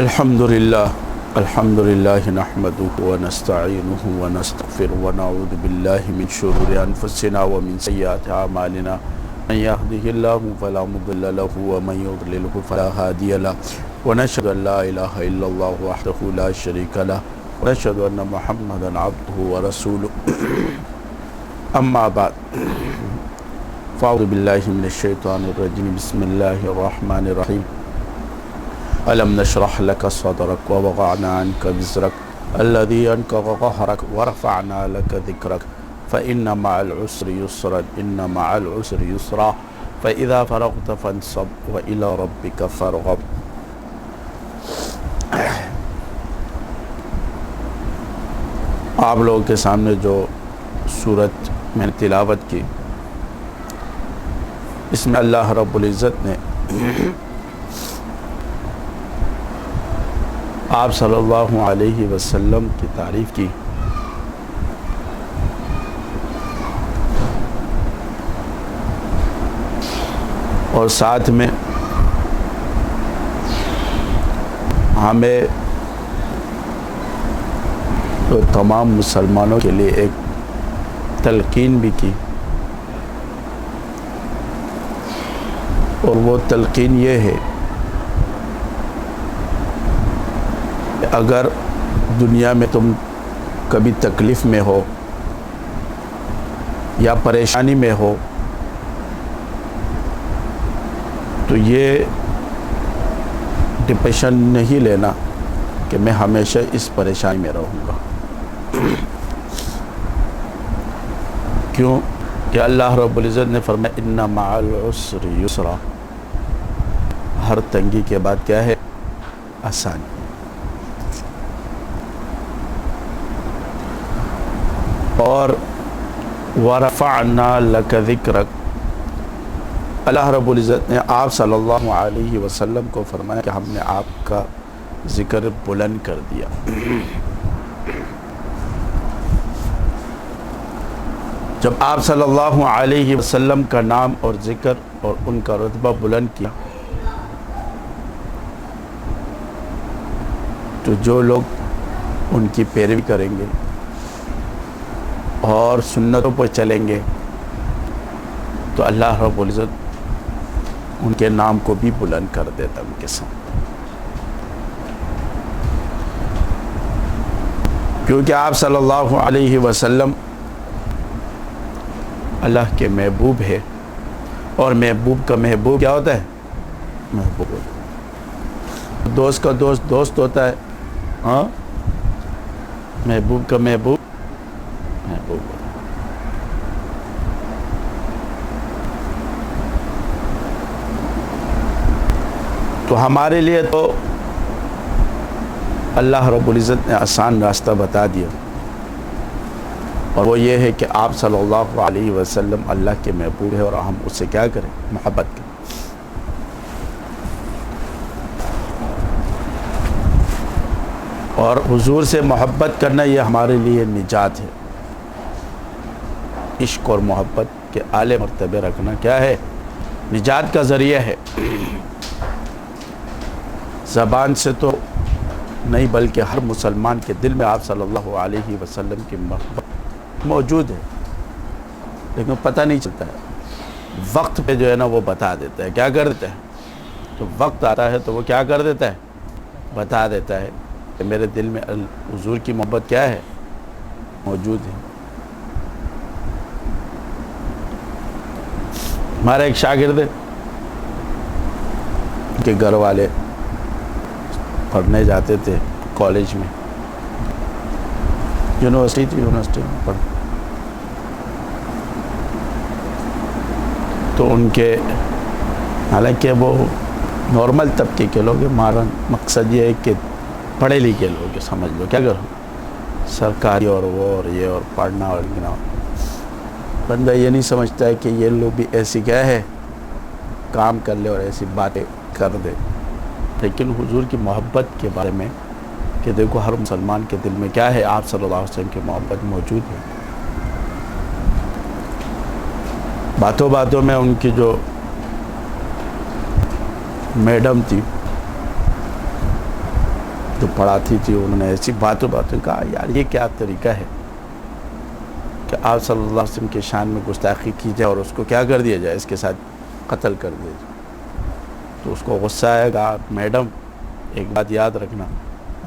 الحمدللہ نحمده ونستعینه ونستغفره ونعوذ باللہ من شرور انفسنا ومن سیئات اعمالنا من يهده الله فلا مضل له ومن يضلل فلا هادي له ونشهد ان لا اله الا الله وحده لا شريك له ونشهد ان محمدا عبده ورسوله اما بعد فاعوذ باللہ من الشیطان الرجیم بسم اللہ الرحمن الرحیم ألم نشرح لك صدرك ووضعنا عنك وزرك الذي أنقض ظهرك ورفعنا لك ذكرك فإن مع العسر يسرا إن مع العسر يسرا فإذا فرغت فانصب وإلى ربك فارغب. آپ لوگوں کے سامنے جو سورت میں نے تلاوت کی، اس میں اللہ رب العزت نے آپ صلی اللہ علیہ وسلم کی تعریف کی، اور ساتھ میں ہمیں تو تمام مسلمانوں کے لیے ایک تلقین بھی کی، اور وہ تلقین یہ ہے اگر دنیا میں تم کبھی تکلیف میں ہو یا پریشانی میں ہو تو یہ ڈپریشن نہیں لینا کہ میں ہمیشہ اس پریشانی میں رہوں گا. کیوں کہ اللہ رب العزت نے فرمایا ان مع العسر یسرا، ہر تنگی کے بعد کیا ہے؟ آسانی. اور وَرَفَعْنَا لَكَ ذِكْرَكَ، اللہ رب العزت نے آپ صلی اللہ علیہ وسلم کو فرمایا کہ ہم نے آپ کا ذکر بلند کر دیا. جب آپ صلی اللہ علیہ وسلم کا نام اور ذکر اور ان کا رتبہ بلند کیا تو جو لوگ ان کی پیروی کریں گے اور سنتوں پر چلیں گے تو اللہ رب العزت ان کے نام کو بھی بلند کر دیتا ان کے ساتھ. کیونکہ آپ صلی اللہ علیہ وسلم اللہ کے محبوب ہے، اور محبوب کا محبوب کیا ہوتا ہے؟ محبوب ہوتا ہے. دوست کا دوست دوست ہوتا ہے، ہاں، محبوب کا محبوب محبوب ہوتا ہے. تو ہمارے لیے تو اللہ رب العزت نے آسان راستہ بتا دیا، اور وہ یہ ہے کہ آپ صلی اللہ علیہ وسلم اللہ کے محبوب ہے، اور ہم اس سے کیا کریں؟ محبت کریں. اور حضور سے محبت کرنا یہ ہمارے لیے نجات ہے. عشق اور محبت کے اعلی مرتبے رکھنا کیا ہے؟ نجات کا ذریعہ ہے. زبان سے تو نہیں بلکہ ہر مسلمان کے دل میں آپ صلی اللہ علیہ وسلم کی محبت موجود ہے، لیکن پتہ نہیں چلتا ہے. وقت پہ جو ہے نا وہ بتا دیتا ہے. کیا کر دیتا ہے؟ تو وقت آتا ہے تو وہ کیا کر دیتا ہے؟ بتا دیتا ہے کہ میرے دل میں حضور کی محبت کیا ہے؟ موجود ہے. ہمارا ایک شاگرد ہے، ان کے گھر والے پڑھنے جاتے تھے کالج میں، یونیورسٹی میں پڑھ، تو ان کے حالانکہ وہ نارمل طبقے کے لوگ ہیں، ہمارا مقصد یہ ہے کہ پڑھے لکھے لوگ ہیں، سمجھ لو کیا کرو، سرکاری اور وہ اور یہ اور پڑھنا اور لکھنا. بندہ یہ نہیں سمجھتا ہے کہ یہ لوگ بھی ایسی کیا ہے کام کر لے اور ایسی باتیں کر دے. لیکن حضور کی محبت کے بارے میں کہ دیکھو ہر مسلمان کے دل میں کیا ہے؟ آپ صلی اللہ علیہ وسلم کی محبت موجود ہے. باتوں باتوں میں ان کی جو میڈم تھی جو پڑھاتی تھی انہوں نے ایسی باتوں کہا یار یہ کیا طریقہ ہے کہ آپ صلی اللہ علیہ وسلم کے شان میں گستاخی کی جائے اور اس کو کیا کر دیا جائے، اس کے ساتھ قتل کر دیا جائے۔ تو اس کو غصہ آئے گا، میڈم ایک بات یاد رکھنا،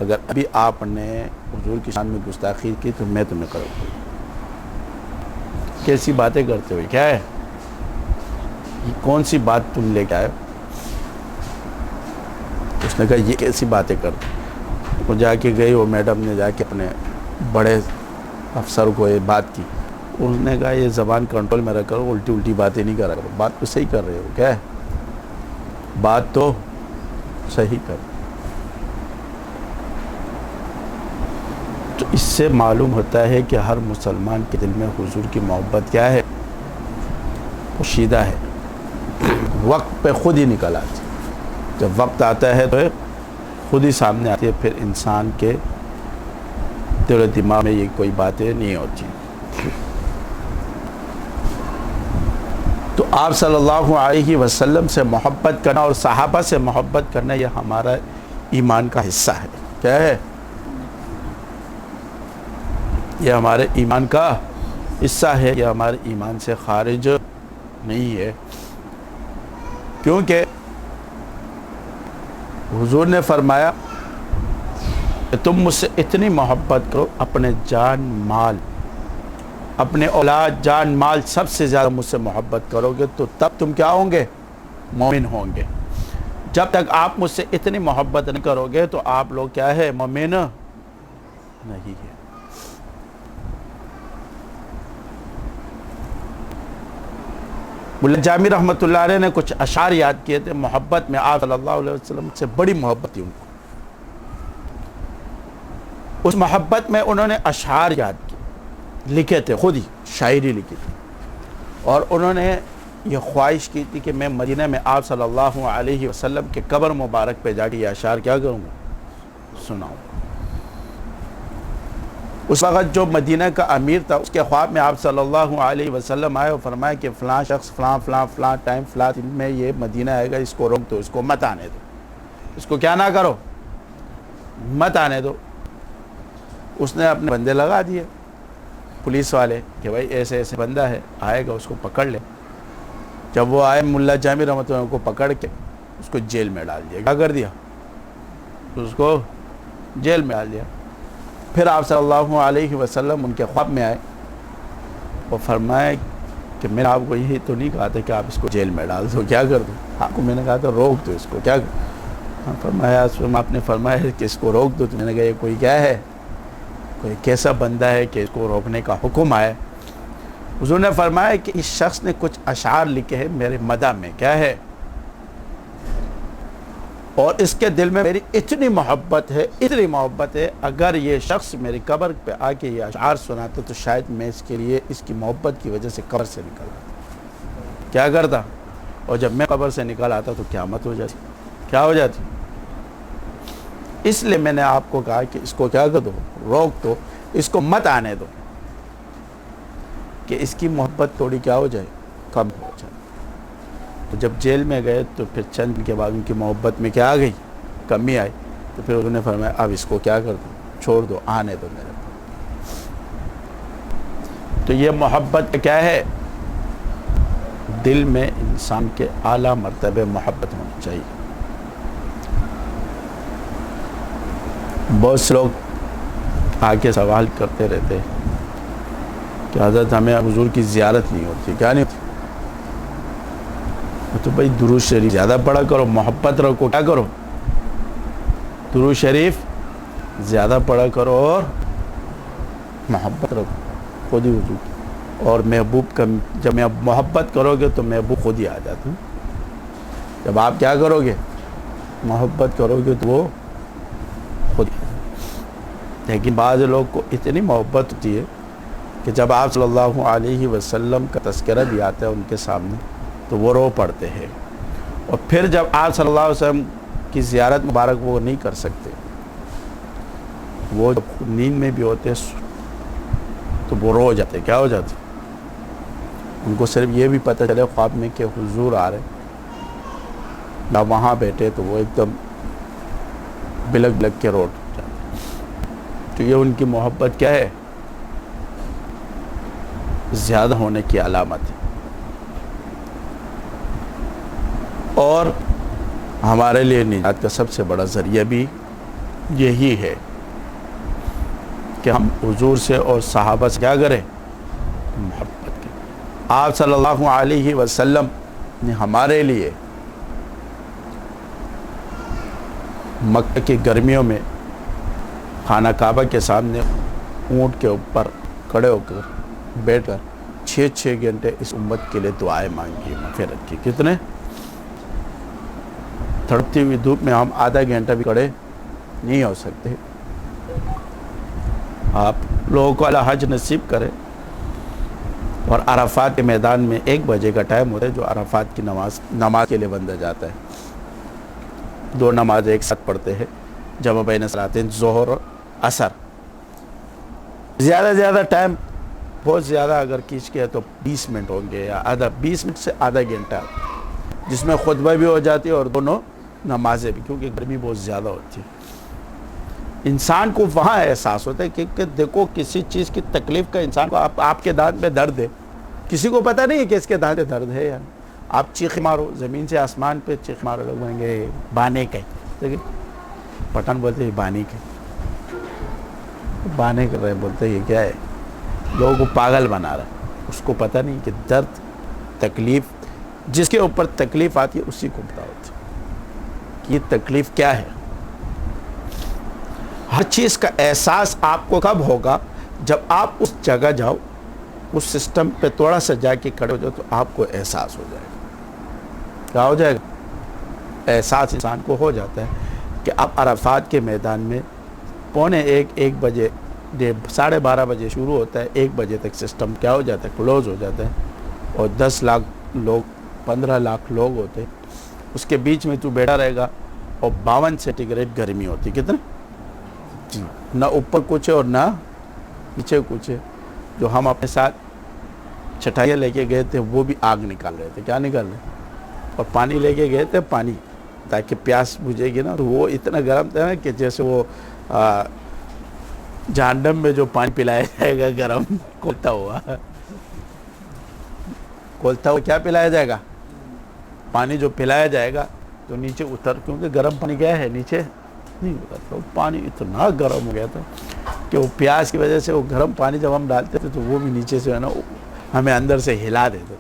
اگر ابھی آپ نے حضور کی شان میں گستاخی کی تو میں تمہیں کروں گا۔ کیسی باتیں کرتے ہوئے، کیا ہے یہ، کون سی بات تم لے کے آئے؟ اس نے کہا یہ کیسی باتیں کرتے؟ وہ جا کے گئی، وہ میڈم نے جا کے اپنے بڑے افسر کو یہ بات کی، انہوں نے کہا یہ زبان کنٹرول میں رکھ کرو، الٹی باتیں نہیں کرا کرو، بات تو صحیح کر رہے ہو، کیا ہے بات تو صحیح کر۔ تو اس سے معلوم ہوتا ہے کہ ہر مسلمان کے دل میں حضور کی محبت کیا ہے، پوشیدہ ہے، وقت پہ خود ہی نکل آتی، جب وقت آتا ہے تو خود ہی سامنے آتی ہے، پھر انسان کے دل و دماغ میں یہ کوئی باتیں نہیں ہوتی۔ تو آپ صلی اللہ علیہ وسلم سے محبت کرنا اور صحابہ سے محبت کرنا یہ ہمارا ایمان کا حصہ ہے، کیا ہے یہ ہمارے ایمان کا حصہ ہے، یہ ہمارے ایمان سے خارج نہیں ہے، کیونکہ حضور نے فرمایا کہ تم مجھ سے اتنی محبت کرو، اپنے جان مال، اپنے اولاد جان مال سب سے زیادہ مجھ سے محبت کرو گے تو تب تم کیا ہوں گے، مومن ہوں گے۔ جب تک آپ مجھ سے اتنی محبت نہیں کرو گے تو آپ لوگ کیا ہے، مومن نہیں ہے۔ ملا جامی رحمۃ اللہ علیہ نے کچھ اشعار یاد کیے تھے محبت میں، آپ صلی اللہ علیہ وسلم سے بڑی محبت تھی ان کو، اس محبت میں انہوں نے اشعار یاد کیے، لکھے تھے، خود ہی شاعری لکھی تھی، اور انہوں نے یہ خواہش کی تھی کہ میں مدینہ میں آپ صلی اللہ علیہ وسلم کے قبر مبارک پہ جا کے یہ اشعار کیا کروں گا، سناؤں۔ اس وقت جو مدینہ کا امیر تھا اس کے خواب میں آپ صلی اللہ علیہ وسلم آئے اور فرمایا کہ فلاں شخص فلاں ٹائم فلاں دن میں یہ مدینہ آئے گا، اس کو روک دو، اس کو مت آنے دو، اس کو کیا نہ کرو، مت آنے دو۔ اس نے اپنے بندے لگا دیے پولیس والے کہ بھائی ایسے ایسے بندہ ہے، آئے گا اس کو پکڑ لے۔ جب وہ آئے ملا جامی رحمۃ اللہ کو پکڑ کے اس کو جیل میں ڈال دیا، کیا کر دیا، اس کو جیل میں ڈال دیا۔ پھر آپ صلی اللہ علیہ وسلم ان کے خواب میں آئے اور فرمائے کہ میں نے آپ کو یہی تو نہیں کہا تھا کہ آپ اس کو جیل میں ڈال دو، کیا کر دو، آپ کو میں نے کہا تھا روک دو اس کو، کیا فرمایا، آپ نے فرمایا کہ اس کو روک دو، تو میں نے کہا یہ کوئی کیا ہے، کوئی کیسا بندہ ہے کہ اس کو روکنے کا حکم آئے۔ حضور نے فرمایا کہ اس شخص نے کچھ اشعار لکھے ہیں میرے مدح میں، کیا ہے، اور اس کے دل میں میری اتنی محبت ہے، اگر یہ شخص میری قبر پہ آ کے یہ اشعار سناتا تو شاید میں اس کے لیے اس کی محبت کی وجہ سے قبر سے نکل آتا، کیا کرتا، اور جب میں قبر سے نکل آتا تو قیامت ہو جاتی، کیا ہو جاتی۔ اس لیے میں نے آپ کو کہا کہ اس کو کیا کر دو، روک دو، اس کو مت آنے دو، کہ اس کی محبت تھوڑی کیا ہو جائے، کم ہو جائے۔ تو جب جیل میں گئے تو پھر چند کے بعد ان کی محبت میں کیا آ گئی، کمی آئی، تو پھر انہوں نے فرمایا اب اس کو کیا کر دو، چھوڑ دو، آنے دو میرے پاس۔ تو یہ محبت کیا ہے، دل میں انسان کے اعلیٰ مرتبہ محبت ہونی چاہیے۔ بہت سے لوگ آ کے سوال کرتے رہتے کہ حضرت ہمیں حضور کی زیارت نہیں ہوتی، کیا نہیں ہوتی، تو بھائی درود شریف زیادہ پڑھا کرو، محبت رکھو، کیا کرو، درود شریف زیادہ پڑھا کرو اور محبت رکھو خود ہی حضور کی، اور محبوب کا جب محبت کرو گے تو محبوب خود ہی آ جاتا ہے۔ جب آپ کیا کرو گے، محبت کرو گے تو وہ خود ہی۔ لیکن بعض لوگ کو اتنی محبت ہوتی ہے کہ جب آپ صلی اللہ علیہ وسلم کا تذکرہ بھی آتا ہے ان کے سامنے تو وہ رو پڑتے ہیں، اور پھر جب آپ صلی اللہ علیہ وسلم کی زیارت مبارک وہ نہیں کر سکتے، وہ جب نیند میں بھی ہوتے تو وہ رو جاتے، کیا ہو جاتے، ان کو صرف یہ بھی پتہ چلے خواب میں کہ حضور آ رہے، یا وہاں بیٹھے تو وہ ایک دم بلک بلک کے روٹ تو یہ ان کی محبت کیا ہے؟ زیادہ ہونے کی علامت ہے. اور ہمارے لیے نجات کا سب سے بڑا ذریعہ بھی یہی ہے کہ ہم حضور سے اور صحابہ سے کیا کریں؟ محبت کریں. آپ صلی اللہ علیہ وسلم نے ہمارے لیے مکہ کی گرمیوں میں خانہ کعبہ کے سامنے اونٹ کے اوپر کھڑے ہو کر بیٹھ کر 6 گھنٹے اس امت کے لیے دعائیں مانگی، مغفرت کی. کتنے؟ تڑپتی ہوئی دھوپ میں ہم آدھا گھنٹہ بھی کھڑے نہیں ہو سکتے. آپ لوگوں کو اللہ حج نصیب کرے. اور عرفات کے میدان میں 1 بجے کا ٹائم ہوتا ہے جو عرفات کی نماز کے لیے بندہ جاتا ہے. 2 نماز ایک ساتھ پڑھتے ہیں جمع بین صلاتین، ظہر اور عصر. زیادہ ٹائم، بہت زیادہ اگر کھینچ کے ہے تو 20 منٹ ہوں گے یا 20 منٹ سے آدھا گھنٹہ، جس میں خطبہ بھی ہو جاتی ہے اور دونوں نمازیں بھی، کیونکہ گرمی بہت زیادہ ہوتی ہے. انسان کو وہاں احساس ہوتا ہے کہ دیکھو کسی چیز کی تکلیف کا انسان کو، آپ کے دانت میں درد ہے، کسی کو پتہ نہیں ہے کہ اس کے دانت میں درد ہے. یا آپ چیخ مارو زمین سے آسمان پہ چیخ مارو، لوگ بولیں گے بانے کے، پٹھان بولتے ہیں بانے کے، بانے کر رہے بولتے ہیں یہ کیا ہے، لوگوں کو پاگل بنا رہا ہے. اس کو پتہ نہیں کہ درد، تکلیف، جس کے اوپر تکلیف آتی ہے اسی کو پتہ ہوتی ہے کہ یہ تکلیف کیا ہے. ہر چیز کا احساس آپ کو کب ہوگا؟ جب آپ اس جگہ جاؤ، اس سسٹم پہ تھوڑا سا جا کے کھڑے ہو جاؤ تو آپ کو احساس ہو جائے گا. کیا ہو جائے گا؟ احساس انسان کو ہو جاتا ہے کہ آپ عرفات کے میدان میں 1:45 بجے، 12:30 بجے شروع ہوتا ہے، 1 بجے تک سسٹم کیا ہو جاتا ہے؟ کلوز ہو جاتا ہے. اور 10 لاکھ لوگ، 15 لاکھ لوگ ہوتے ہیں. اس کے بیچ میں تو بیٹھا رہے گا اور 52 سینٹی گریڈ گرمی ہوتی. کتنے؟ نہ اوپر کچھ ہے اور نہ نیچے کچھ ہے. جو ہم اپنے ساتھ چٹائیاں لے کے گئے تھے وہ بھی آگ نکال رہے تھے. کیا نکال رہے؟ اور پانی لے کے گئے تھے، پانی تاکہ پیاس بجھے گی نا. تو وہ اتنا گرم تھا نا کہ جیسے وہ جہنم میں جو پانی پلایا جائے گا گرم کھولتا ہوا کیا پلایا جائے گا؟ پانی جو پلایا جائے گا تو نیچے اتر، کیونکہ گرم پانی گیا ہے نیچے نہیں اترتا. پانی اتنا گرم ہو گیا تھا کہ وہ پیاس کی وجہ سے وہ گرم پانی جب ہم ڈالتے تھے تو وہ بھی نیچے سے ہے نا ہمیں اندر سے ہلا دیتے تھے.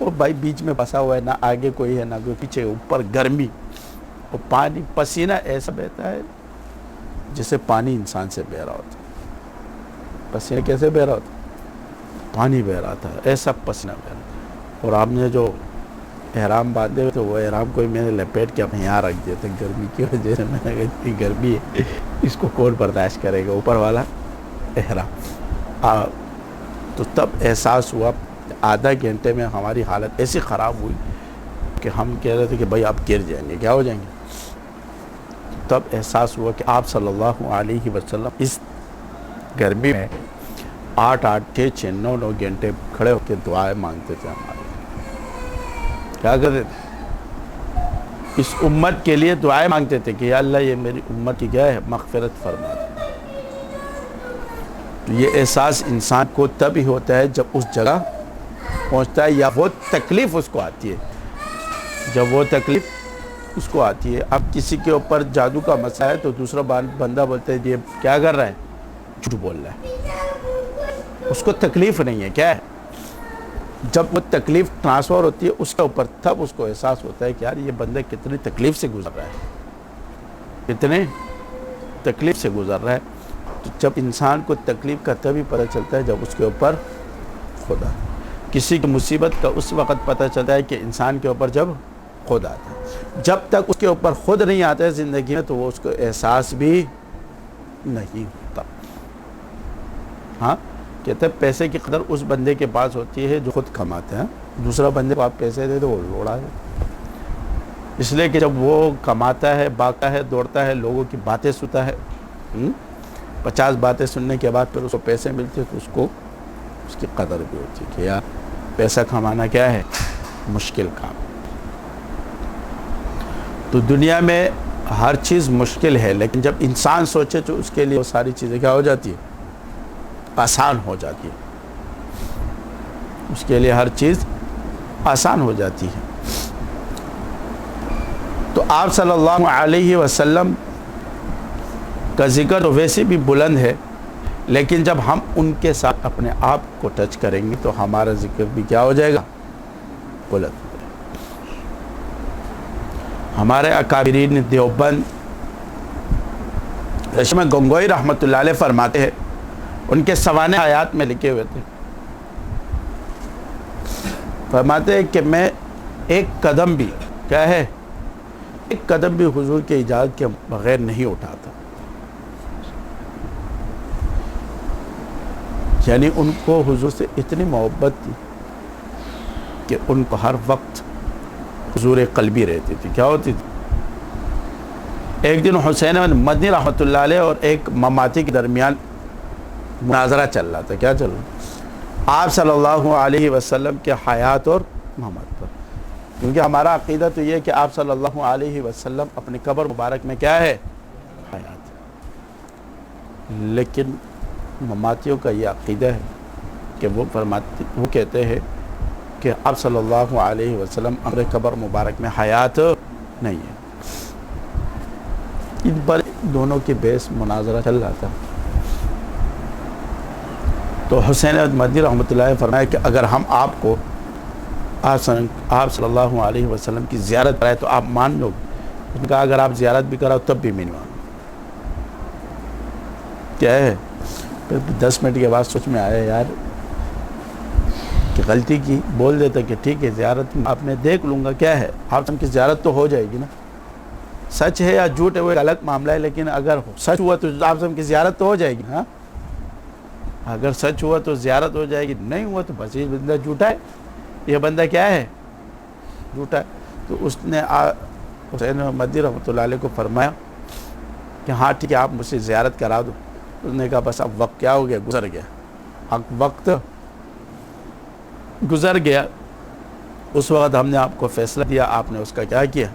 وہ بھائی بیچ میں پھنسا ہوا ہے، نہ آگے کوئی ہے نہ کوئی پیچھے، اوپر گرمی اور پانی، پسینہ ایسا بہتا ہے جسے پانی انسان سے بہ رہا ہوتا ہے. پسینہ کیسے بہ رہا ہوتا؟ پانی بہ رہا تھا، ایسا پسینہ بہ رہا. اور آپ نے جو احرام باندھے ہوئے تھے وہ احرام کو میں نے لپیٹ کے اپنے یہاں رکھ دیا تھا گرمی کی وجہ سے. میں نے کہا اتنی گرمی ہے اس کو کون برداشت کرے گا، اوپر والا احرام. تو تب احساس ہوا، آدھا گھنٹے میں ہماری حالت ایسی خراب ہوئی کہ ہم کہہ رہے تھے کہ بھائی آپ گر جائیں گے. کیا ہو جائیں گے؟ تب احساس ہوا کہ آپ صلی اللہ علیہ وسلم اس گرمی میں 8 6 9 گھنٹے کھڑے ہو کے دعائیں مانگتے تھے. ہمارے کیا کرتے تھے؟ اس امت کے لیے دعائیں مانگتے تھے کہ یا اللہ یہ میری امت کی کیا ہے، مغفرت فرما دے. تو یہ احساس انسان کو تب ہی ہوتا ہے جب اس جگہ پہنچتا ہے یا وہ تکلیف اس کو آتی ہے. جب وہ تکلیف اس کو آتی ہے. اب کسی کے اوپر جادو کا مسئلہ ہے تو دوسرا بندہ بولتا ہے یہ کیا کر رہا ہے؟ جھوٹ بول رہا ہے. اس کو تکلیف نہیں ہے. کیا ہے؟ جب وہ تکلیف ٹرانسفر ہوتی ہے اس کے اوپر، تب اس کو احساس ہوتا ہے کہ یار یہ بندہ کتنی تکلیف سے گزر رہا ہے، کتنے تکلیف سے گزر رہا ہے. تو جب انسان کو تکلیف کا تبھی پتہ چلتا ہے جب اس کے اوپر خدا. کسی کی مصیبت کا اس وقت پتہ چلتا ہے کہ انسان کے اوپر جب خود آتا ہے. جب تک اس کے اوپر خود نہیں آتا ہے زندگی میں تو وہ اس کو احساس بھی نہیں ہوتا. ہاں کہتے ہیں پیسے کی قدر اس بندے کے پاس ہوتی ہے جو خود کماتے ہیں. دوسرا بندے کو آپ پیسے دے دو وہ لوڑا ہے. اس لیے کہ جب وہ کماتا ہے، بھاگتا ہے، دوڑتا ہے، لوگوں کی باتیں سنتا ہے، 50 باتیں سننے کے بعد پھر اس کو پیسے ملتے تو اس کو اس کی قدر بھی ہوتی ہے کہ یار پیسہ کمانا کیا ہے، مشکل کام. تو دنیا میں ہر چیز مشکل ہے، لیکن جب انسان سوچے تو اس کے لیے وہ ساری چیزیں کیا ہو جاتی ہے؟ آسان ہو جاتی ہے. اس کے لیے ہر چیز آسان ہو جاتی ہے. تو آپ صلی اللہ علیہ وسلم کا ذکر تو ویسے بھی بلند ہے، لیکن جب ہم ان کے ساتھ اپنے آپ کو ٹچ کریں گے تو ہمارا ذکر بھی کیا ہو جائے گا؟ بلند. ہمارے اکابرین دیوبند رشمہ گنگوئی رحمۃ اللہ علیہ فرماتے ہیں، ان کے سوانح آیات میں لکھے ہوئے تھے، فرماتے ہیں کہ میں ایک قدم بھی کیا ہے، ایک قدم بھی حضور کے اجازت کے بغیر نہیں اٹھاتا. یعنی ان کو حضور سے اتنی محبت تھی کہ ان کو ہر وقت حضور قلبی رہتی تھی. کیا ہوتی تھی؟ ایک دن حسین مدنی رحمۃ اللہ علیہ اور ایک مماتی کے درمیان مناظرہ چل رہا تھا. کیا چل رہا؟ آپ صلی اللہ علیہ وسلم کے حیات اور ممات پر. کیونکہ ہمارا عقیدہ تو یہ ہے کہ آپ صلی اللہ علیہ وسلم اپنی قبر مبارک میں کیا ہے؟ حیات. لیکن مماتیوں کا یہ عقیدہ ہے کہ وہ کہتے ہیں کہ آپ صلی اللہ علیہ وسلم اپنے قبر مبارک میں حیات نہیں ہے. ان پر دونوں کے بحث مناظرہ چل رہا تھا. تو حسین مدنی رحمۃ اللہ علیہ فرمایا کہ اگر ہم آپ کو آپ صلی اللہ علیہ وسلم کی زیارت کرائے تو آپ مان لو گے؟ ان کا اگر آپ زیارت بھی کراؤ تب بھی میں نہیں مانوں. کیا ہے؟ پھر 10 منٹ کے بعد سوچ میں آیا یار کہ غلطی کی، بول دیتا کہ ٹھیک ہے زیارت آپ نے دیکھ لوں گا. کیا ہے؟ آپ کی زیارت تو ہو جائے گی نا. سچ ہے یا جھوٹ ہے وہ ایک الگ معاملہ ہے، لیکن اگر سچ ہوا تو آپ کی زیارت تو ہو جائے گی. ہاں اگر سچ ہوا تو زیارت ہو جائے گی، نہیں ہوا تو بس یہ بندہ جھوٹا ہے، یہ بندہ کیا ہے؟ جھوٹا ہے. تو اس نے حسین مدنی رحمۃ اللہ علیہ کو فرمایا کہ ہاں ٹھیک ہے آپ مجھ سے زیارت کرا دو. اس نے کہا بس اب وقت کیا ہو گیا؟ گزر گیا. وقت گزر گیا. اس وقت ہم نے آپ کو فیصلہ دیا، آپ نے اس کا کیا کیا؟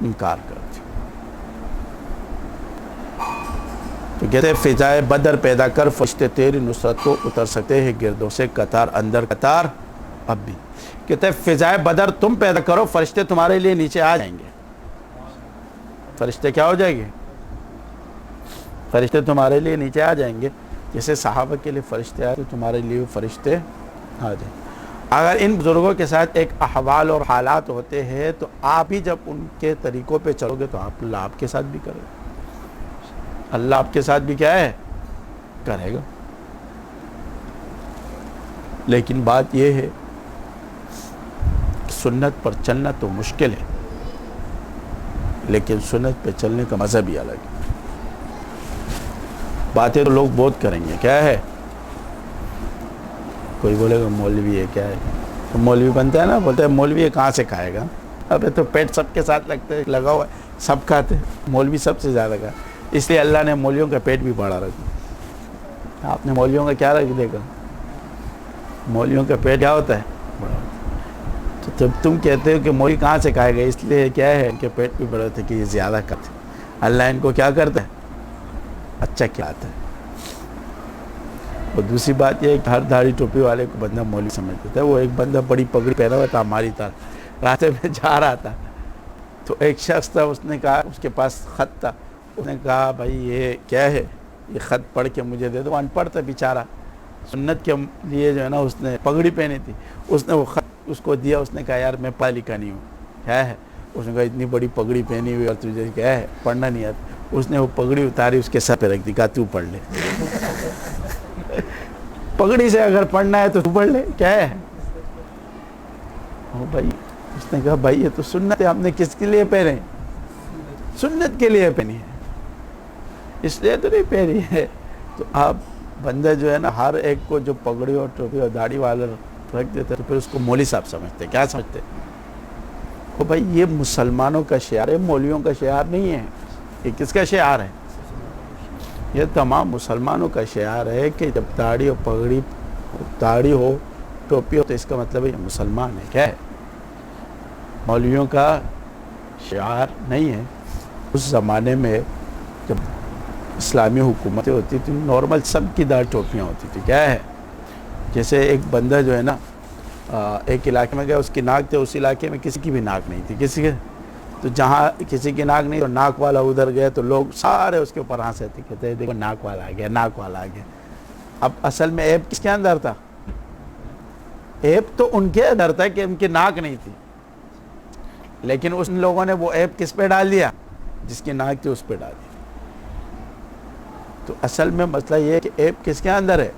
انکار کر دیا. تو کہتے ہیں فضائے بدر پیدا کر فرشتے تیری نصرت کو اتر سکتے ہیں گردوں سے قطار اندر قطار اب بھی. کہتے ہیں فضائے بدر تم پیدا کرو، فرشتے تمہارے لیے نیچے آ جائیں گے. فرشتے کیا ہو جائیں گے؟ فرشتے تمہارے لیے نیچے آ جائیں گے. جیسے صحابہ کے لیے فرشتے آئے تو تمہارے لیے فرشتے آ جائیں. اگر ان بزرگوں کے ساتھ ایک احوال اور حالات ہوتے ہیں تو آپ ہی جب ان کے طریقوں پہ چلو گے تو اللہ آپ کے ساتھ بھی کرے گا. اللہ آپ کے ساتھ بھی کیا ہے؟ کرے گا. لیکن بات یہ ہے سنت پر چلنا تو مشکل ہے، لیکن سنت پہ چلنے کا مزہ بھی الگ ہے. باتیں تو لوگ بہت کریں گے. کیا ہے؟ کوئی بولے گا مولوی ہے. کیا ہے؟ تو مولوی بنتا ہے نا، بولتا ہے مولوی ہے کہاں سے کھائے گا؟ ابھی تو پیٹ سب کے ساتھ لگا ہوا ہے، سب کھاتے، مولوی سب سے زیادہ کھا. اس لیے اللہ نے مولویوں کا پیٹ بھی بڑا رکھا. آپ نے مولویوں کا کیا رکھ دیکھا؟ مولویوں کا پیٹ کیا ہوتا ہے؟ بڑا. تو جب تم کہتے ہو کہ مولوی کہاں سے کھائے گا، اس لیے کیا ہے ان کے پیٹ بھی بڑے ہوتے کہ یہ زیادہ کھاتے. اللہ ان کو کیا کرتا ہے؟ اچھا کھلاتا ہے. اور دوسری بات یہ ہے کہ ہر داڑھی ٹوپی والے کو بندہ مولوی سمجھ دیتا ہے. وہ ایک بندہ بڑی پگڑی پہنا ہوا تھا ہماری طرح، راستے میں جا رہا تھا تو ایک شخص تھا، اس نے کہا، اس کے پاس خط تھا، اس نے کہا بھائی یہ کیا ہے؟ یہ خط پڑھ کے مجھے دے دو. ان پڑھ تھا بیچارہ، سنت کے لیے جو ہے نا اس نے پگڑی پہنی تھی. اس نے وہ خط اس کو دیا. اس نے کہا یار میں پڑھا لکھا نہیں ہوں. کیا ہے؟ اس نے کہا اتنی بڑی پگڑی پہنی ہوئی اور تجھے کیا ہے پڑھنا نہیں آتا. اس نے وہ پگڑی اتاری، اس کے سر پہ رکھ دی، کہا تو پڑھ لے. پگڑی سے اگر پڑھنا ہے تو تو پڑھ لے. کیا ہے؟ بھائی اس نے کہا بھائی یہ تو سنت ہے، ہم نے کس کے لیے پہنے؟ سنت کے لیے پہنی ہے، اس لیے تو نہیں پہنی ہے. تو آپ بندہ جو ہے نا ہر ایک کو جو پگڑی اور ٹوپی اور داڑھی والا رکھ دیتے تو پھر اس کو مولوی صاحب سمجھتے. کیا سمجھتے؟ او بھائی یہ مسلمانوں کا شعار ہے، مولویوں کا شعار نہیں ہے. یہ کس کا شعار ہے؟ یہ تمام مسلمانوں کا شعار ہے کہ جب داڑھی اور پگڑی، داڑھی ہو ٹوپی ہو تو اس کا مطلب ہے یہ مسلمان ہے. کیا ہے؟ مولویوں کا شعار نہیں ہے. اس زمانے میں جب اسلامی حکومتیں ہوتی تھیں نارمل سب کی داڑھی ٹوپیاں ہوتی تھی. کیا ہے جیسے ایک بندہ جو ہے نا ایک علاقے میں گیا, اس کی ناک تھے, اس علاقے میں کسی کی بھی ناک نہیں تھی, کسی کے, تو جہاں کسی کی ناک نہیں تو ناک والا ادھر گیا تو لوگ سارے اس کے اوپر ہنسے تھے, کہتے ہیں دیکھو ناک والا آ گیا, ناک والا آ گیا. اب اصل میں عیب کس کے اندر تھا؟ عیب تو ان کے اندر تھا کہ ان کی ناک نہیں تھی, لیکن اس لوگوں نے وہ عیب کس پہ ڈال دیا؟ جس کی ناک تھی اس پہ ڈال دیا. تو اصل میں مسئلہ یہ ہے کہ عیب کس کے اندر ہے؟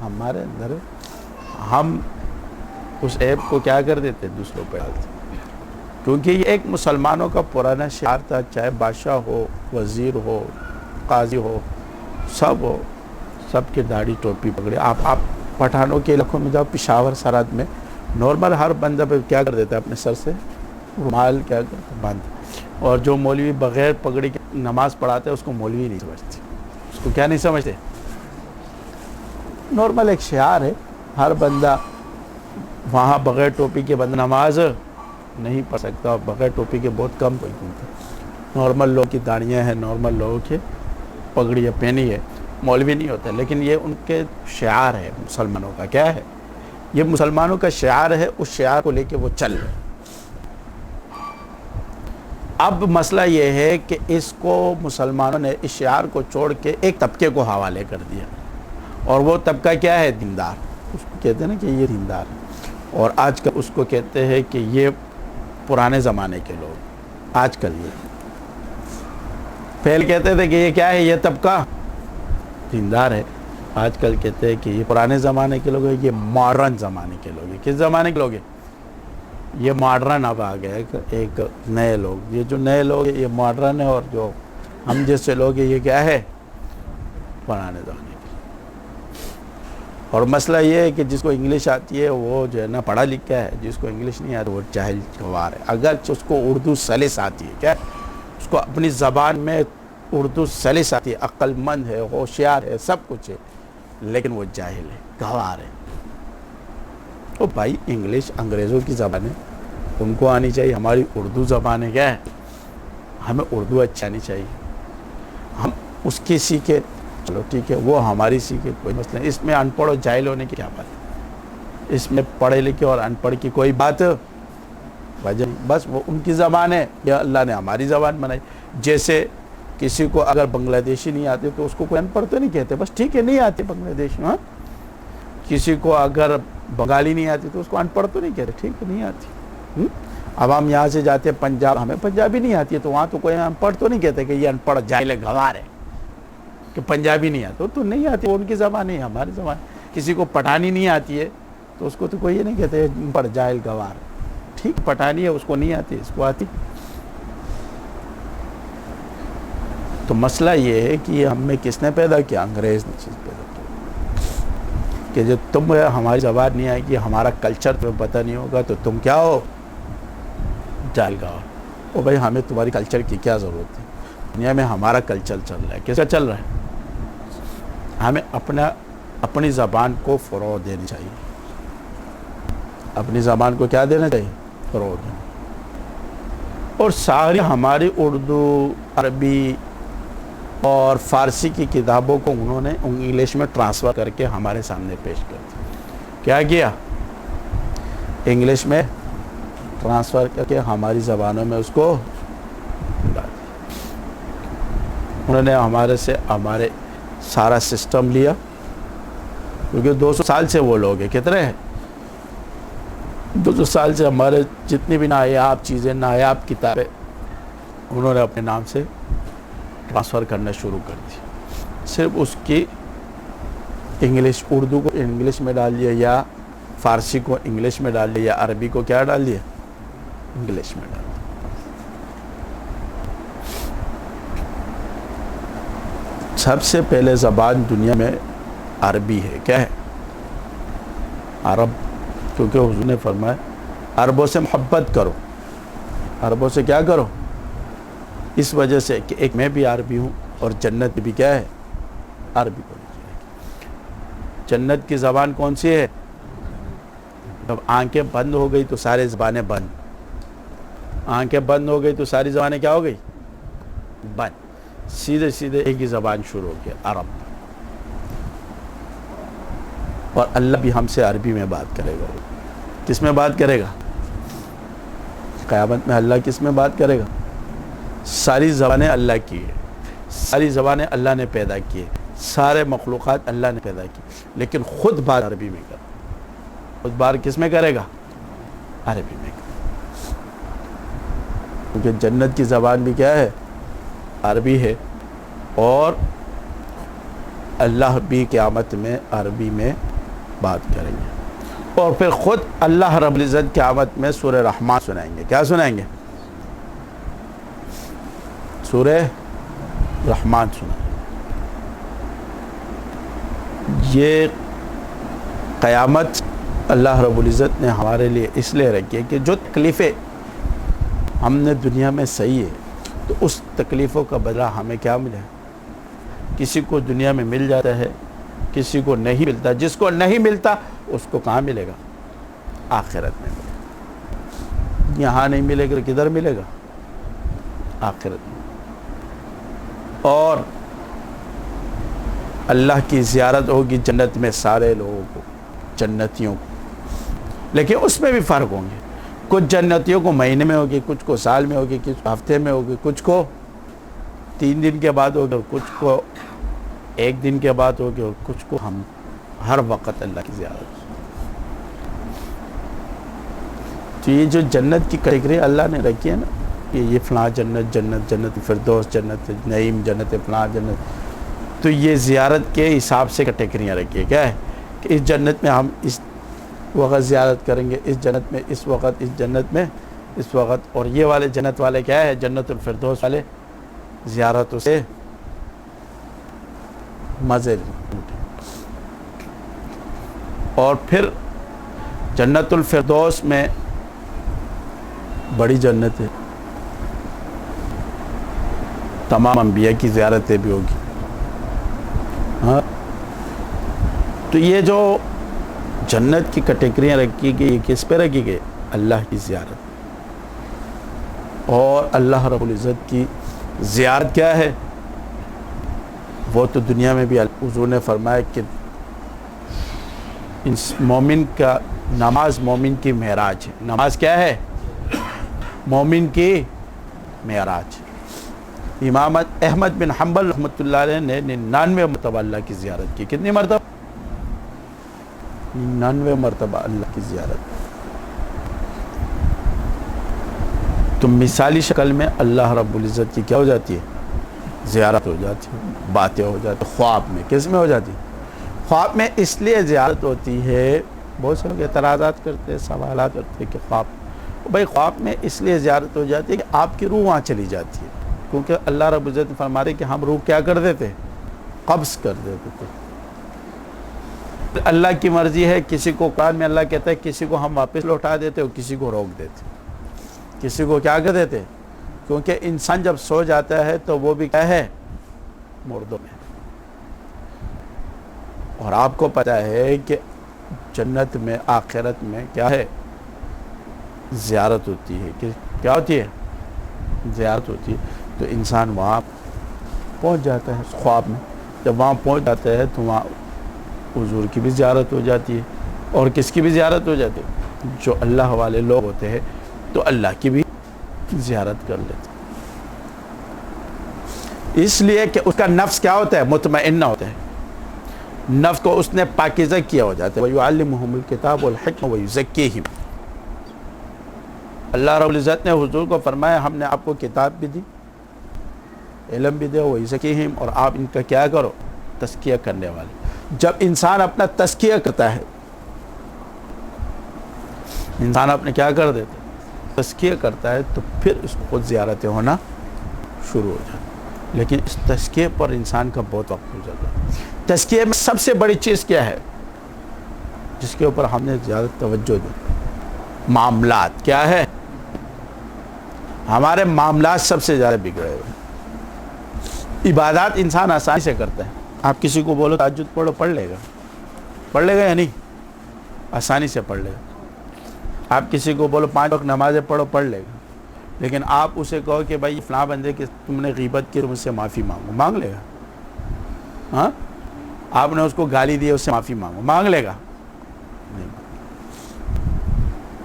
ہمارے اندر ہے. ہم اس عیب کو کیا کر دیتے؟ دوسروں پہ ڈالتے. کیونکہ یہ ایک مسلمانوں کا پرانا شعار تھا, چاہے بادشاہ ہو, وزیر ہو, قاضی ہو, سب ہو, سب کے داڑھی ٹوپی پکڑے. آپ پٹھانوں کے علاقوں میں جاؤ, پشاور سرحد میں نارمل ہر بندہ پہ کیا کر دیتا ہے؟ اپنے سر سے رومال کیا کرتا باندھ. اور جو مولوی بغیر پگڑی کے نماز پڑھاتے ہیں اس کو مولوی نہیں سمجھتے. اس کو کیا نہیں سمجھتے؟ نارمل ایک شعار ہے. ہر بندہ وہاں بغیر ٹوپی کے بندہ نماز نہیں پڑھ سکتا, بغیر ٹوپی کے بہت کم کوئی گھومتا. نارمل لوگ کی داڑیاں ہیں, نارمل لوگوں کے پگڑیاں پہنی ہے, مولوی نہیں ہوتا. لیکن یہ ان کے شعار ہے مسلمانوں کا. کیا ہے یہ؟ مسلمانوں کا شعار ہے. اس شعار کو لے کے وہ چل رہے. اب مسئلہ یہ ہے کہ اس کو مسلمانوں نے اس شعار کو چھوڑ کے ایک طبقے کو حوالے کر دیا, اور وہ طبقہ کیا ہے؟ دیندار. اس کو کہتے ہیں نا کہ یہ دیندار ہے. اور آج کل اس کو کہتے ہیں کہ یہ پرانے زمانے کے لوگ. آج کل یہ پہلے کہتے تھے کہ یہ کیا ہے؟ یہ طبقہ دیندار ہے. آج کل کہتے ہیں کہ یہ پرانے زمانے کے لوگ ہیں, یہ ماڈرن زمانے کے لوگ ہیں. کس زمانے کے لوگ ہیں؟ یہ ماڈرن اب آ گئے ایک نئے لوگ. یہ جو نئے لوگ ہیں یہ ماڈرن ہے, اور جو ہم جیسے لوگ ہیں یہ کیا ہے؟ پرانے زمانے کے. اور مسئلہ یہ ہے کہ جس کو انگلش آتی ہے وہ جو ہے نا پڑھا لکھا ہے, جس کو انگلش نہیں آتی وہ جاہل گوار ہے. اگر اس کو اردو سلس آتی ہے, کیا اس کو اپنی زبان میں اردو سلس آتی ہے, عقل مند ہے, ہوشیار ہے, سب کچھ ہے, لیکن وہ جاہل ہے, گوار ہے. تو بھائی انگلش انگریزوں کی زبان ہے, ان کو آنی چاہیے. ہماری اردو زبان ہے, کیا ہے؟ ہمیں اردو اچھی آنی چاہیے. ہم اس کی سیکھے, چلو ٹھیک ہے, وہ ہماری سیکھے, کوئی مسئلہ نہیں. اس میں ان پڑھ اور جاہل ہونے کی کیا بات ہے؟ اس میں پڑھے لکھے اور ان پڑھ کی کوئی بات وجہ نہیں. بس وہ ان کی زبان ہے, یا اللہ نے ہماری زبان بنائی. جیسے کسی کو اگر بنگلہ دیشی نہیں آتے تو اس کو کوئی ان پڑھ تو نہیں کہتے, بس ٹھیک ہے نہیں آتے بنگلہ دیشی. ہاں, کسی کو اگر بنگالی نہیں آتی تو اس کو ان پڑھ تو نہیں کہتے, ٹھیک ہے نہیں آتی. اب ہم یہاں سے جاتے ہیں پنجاب, ہمیں پنجابی نہیں آتی ہے تو وہاں تو کوئی ان پڑھ تو نہیں کہتے کہ یہ ان پڑھ جاہل ہے, گوار ہے, کہ پنجابی نہیں آتی تو نہیں آتی. وہ ان کی زبان ہے, ہماری زبان. کسی کو پٹھانی نہیں آتی ہے تو اس کو تو کوئی یہ نہیں کہتے ان پڑھ جاہل گوار. ٹھیک, پٹھانی ہے, اس کو نہیں آتی, اس کو آتی. تو مسئلہ یہ ہے کہ یہ ہم میں کس نے پیدا کیا؟ انگریز نے چیز پیدا کی کہ جو تم ہماری زبان نہیں آئے گی, ہمارا کلچر تمہیں پتہ نہیں ہوگا تو تم کیا ہو؟ جاہل گوار. او بھائی ہمیں تمہاری کلچر کی کیا ضرورت ہے؟ دنیا میں ہمارا کلچر چل رہا ہے. کس کا چل رہا ہے؟ ہمیں اپنی زبان کو فروغ دینی چاہیے. اپنی زبان کو کیا دینا چاہیے؟ فروغ دینا. اور ساری ہماری اردو, عربی اور فارسی کی کتابوں کو انہوں نے انگلش میں ٹرانسفر کر کے ہمارے سامنے پیش کر دیا. کیا کیا؟ انگلش میں ٹرانسفر کر کے ہماری زبانوں میں اس کو ڈال دیا. انہوں نے ہمارے سارا سسٹم لیا, کیونکہ 200 سال سے وہ لوگ ہیں. کتنے ہیں؟ 200 سال سے ہمارے جتنی بھی نایاب چیزیں, نایاب کتابیں انہوں نے اپنے نام سے ٹرانسفر کرنا شروع کر دی. صرف اس کی انگلش, اردو کو انگلش میں ڈال دیا, یا فارسی کو انگلش میں ڈال دیا, یا عربی کو کیا ڈال دیا؟ انگلش میں ڈال دیا. سب سے پہلے زبان دنیا میں عربی ہے. کیا ہے؟ عرب. کیونکہ حضور نے فرمایا عربوں سے محبت کرو. عربوں سے کیا کرو؟ اس وجہ سے کہ ایک میں بھی عربی ہوں, اور جنت بھی کیا ہے؟ عربی کو. جنت کی زبان کون سی ہے؟ جب آنکھیں بند ہو گئی تو سارے زبانیں بند. آنکھیں بند ہو گئی تو ساری زبانیں کیا ہو گئی؟ بند. سیدھے سیدھے ایک ہی زبان شروع ہو گیا، عرب. اور اللہ بھی ہم سے عربی میں بات کرے گا. کس میں بات کرے گا؟ قیامت میں اللہ کس میں بات کرے گا؟ ساری زبانیں اللہ کی ہے، ساری زبانیں اللہ نے پیدا کی ہے، سارے مخلوقات اللہ نے پیدا کی، لیکن خود بات عربی میں کرے. خود بات کس میں کرے گا؟ عربی میں. کیونکہ جنت کی زبان بھی کیا ہے؟ عربی ہے. اور اللہ بھی قیامت میں عربی میں بات کریں گے. اور پھر خود اللہ رب العزت قیامت میں سورہ رحمان سنائیں گے. کیا سنائیں گے؟ سورہ رحمان سنائیں گے. یہ قیامت اللہ رب العزت نے ہمارے لیے اس لیے رکھی ہے کہ جو تکلیفیں ہم نے دنیا میں سہی ہے، تو اس تکلیفوں کا بدلہ ہمیں کیا ملے؟ کسی کو دنیا میں مل جاتا ہے، کسی کو نہیں ملتا. جس کو نہیں ملتا اس کو کہاں ملے گا؟ آخرت میں ملے گا. یہاں نہیں ملے گا کدھر ملے گا؟ آخرت میں. اور اللہ کی زیارت ہوگی جنت میں سارے لوگوں کو، جنتیوں کو. لیکن اس میں بھی فرق ہوں گے. کچھ جنتیوں کو مہینے میں ہوگی، کچھ کو سال میں ہوگی، کچھ ہفتے میں ہوگی، کچھ کو 3 دن کے بعد ہوگی، کچھ کو 1 دن کے بعد ہوگی، اور کچھ کو ہم ہر وقت اللہ کی زیارت. تو یہ جو جنت کی کیٹیگری اللہ نے رکھی ہے نا، یہ فلاں جنت، جنت فردوس، جنت نعیم، جنت فلاں جنت، تو یہ زیارت کے حساب سے کیٹیگریاں رکھی ہے. کیا ہے کہ اس جنت میں ہم اس وقت زیارت کریں گے، اس جنت میں اس وقت، اس جنت میں اس وقت. اور یہ والے جنت والے کیا ہے؟ جنت الفردوس والے زیارتوں سے مزے لوٹیں. اور پھر جنت الفردوس میں بڑی جنت ہے، تمام انبیاء کی زیارتیں بھی ہوگی. ہاں، تو یہ جو جنت کی کیٹیگریاں رکھی گئی، یہ کس پہ رکھی گئی؟ اللہ کی زیارت. اور اللہ رب العزت کی زیارت کیا ہے؟ وہ تو دنیا میں بھی حضور نے فرمایا کہ مومن کا نماز مومن کی معراج ہے. نماز کیا ہے؟ مومن کی معراج. امام احمد بن حنبل رحمۃ اللہ علیہ نے 99 مرتبہ اللہ کی زیارت کی. کتنی مرتبہ؟ 99 مرتبہ اللہ کی زیارت. تو مثالی شکل میں اللہ رب العزت کی کیا ہو جاتی ہے؟ زیارت ہو جاتی ہے، باتیں ہو جاتی. خواب میں کس میں ہو جاتی؟ خواب میں اس لیے زیارت ہوتی ہے. بہت سے لوگ اعتراضات کرتے ہیں، سوالات کرتے ہیں کہ خواب، بھائی خواب میں اس لیے زیارت ہو جاتی ہے کہ آپ کی روح وہاں چلی جاتی ہے. کیونکہ اللہ رب العزت فرما رہے کہ ہم روح کیا کر دیتے؟ قبض کر دیتے تھے. اللہ کی مرضی ہے. کسی کو قرآن میں اللہ کہتا ہے کسی کو ہم واپس لوٹا دیتے اور کسی کو روک دیتے. کسی کو کیا کر دیتے؟ کیونکہ انسان جب سو جاتا ہے تو وہ بھی کیا ہے؟ مردوں میں. اور آپ کو پتہ ہے کہ جنت میں آخرت میں کیا ہے؟ زیارت ہوتی ہے. کیا ہوتی ہے؟ زیارت ہوتی ہے. تو انسان وہاں پہنچ جاتا ہے خواب میں. جب وہاں پہنچ جاتا ہے تو وہاں حضور کی بھی زیارت ہو جاتی ہے. اور کس کی بھی زیارت ہو جاتی ہے؟ جو اللہ والے لوگ ہوتے ہیں تو اللہ کی بھی زیارت کر لیتے. اس لیے کہ اس کا نفس کیا ہوتا ہے؟ مطمئنہ ہوتا ہے. نفس کو اس نے پاکیزہ کیا ہو جاتا ہے. وَيُعَلِّمُهُمُ الْكِتَابَ وَالْحِكْمَةَ وَيُزَكِّيهِمْ. اللہ رب العزت نے حضور کو فرمایا ہم نے آپ کو کتاب بھی دی، علم بھی دے، وَيُزَكِّيهِمْ، اور آپ ان کا کیا کرو؟ تزکیہ کرنے والے. جب انسان اپنا تزکیہ کرتا ہے، انسان اپنے کیا کر دیتا ہے؟ تزکیہ کرتا ہے، تو پھر اس کو خود زیارتیں ہونا شروع ہو جاتی. لیکن اس تزکیے پر انسان کا بہت وقت ہو جاتا ہے. تزکیے میں سب سے بڑی چیز کیا ہے جس کے اوپر ہم نے زیادہ توجہ دی؟ معاملات. کیا ہے؟ ہمارے معاملات سب سے زیادہ بگڑے ہوئے. عبادات انسان آسانی سے کرتا ہے. آپ کسی کو بولو تہجد پڑھو، پڑھ لے گا. پڑھ لے گا یا نہیں؟ آسانی سے پڑھ لے گا. آپ کسی کو بولو 5 وقت نمازیں پڑھو، پڑھ لے گا. لیکن آپ اسے کہو کہ بھائی فلاں بندے کہ تم نے غیبت کی، مجھ سے معافی مانگو، مانگ لے گا؟ ہاں، آپ نے اس کو گالی دی، اس سے معافی مانگو، مانگ لے گا؟ نہیں،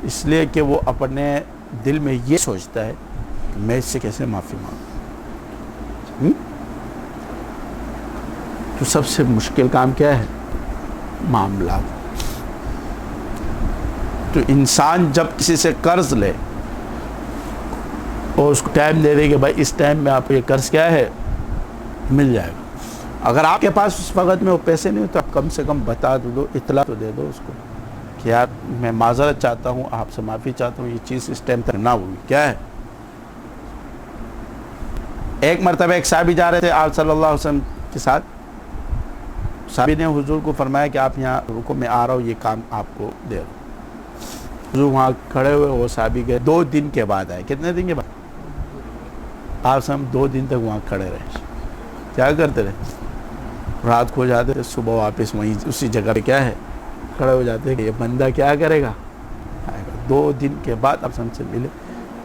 اس لیے کہ وہ اپنے دل میں یہ سوچتا ہے کہ میں اس سے کیسے معافی مانگوں۔ تو سب سے مشکل کام کیا ہے؟ معاملات۔ تو انسان جب کسی سے قرض لے اور اس کو ٹائم دے دے کہ بھائی اس ٹائم میں آپ یہ قرض کیا ہے، مل جائے گا۔ اگر آپ کے پاس اس وقت میں وہ پیسے نہیں ہو تو آپ کم سے کم بتا دو، اطلاع تو دے دو اس کو کہ یار میں معذرت چاہتا ہوں، آپ سے معافی چاہتا ہوں، یہ چیز اس ٹائم تک نہ ہوئی۔ کیا ہے؟ ایک مرتبہ ایک صحابی جا رہے تھے آپ صلی اللہ علیہ وسلم کے ساتھ، صحابی نے حضور کو فرمایا کہ آپ یہاں رکو، میں آ رہا ہوں، یہ کام آپ کو دے رہا ہوں۔ حضور وہاں کھڑے ہوئے، وہ صحابی گئے، 2 دن کے بعد آئے۔ کتنے دن کے بعد؟ آپ سے ہم 2 دن تک وہاں کھڑے رہے۔ کیا کرتے رہے؟ رات کو جاتے تھے، صبح واپس وہیں اسی جگہ پہ کیا ہے کھڑے ہو جاتے کہ یہ بندہ کیا کرے گا، آئے گا۔ 2 دن کے بعد آپ ہم سے ملے،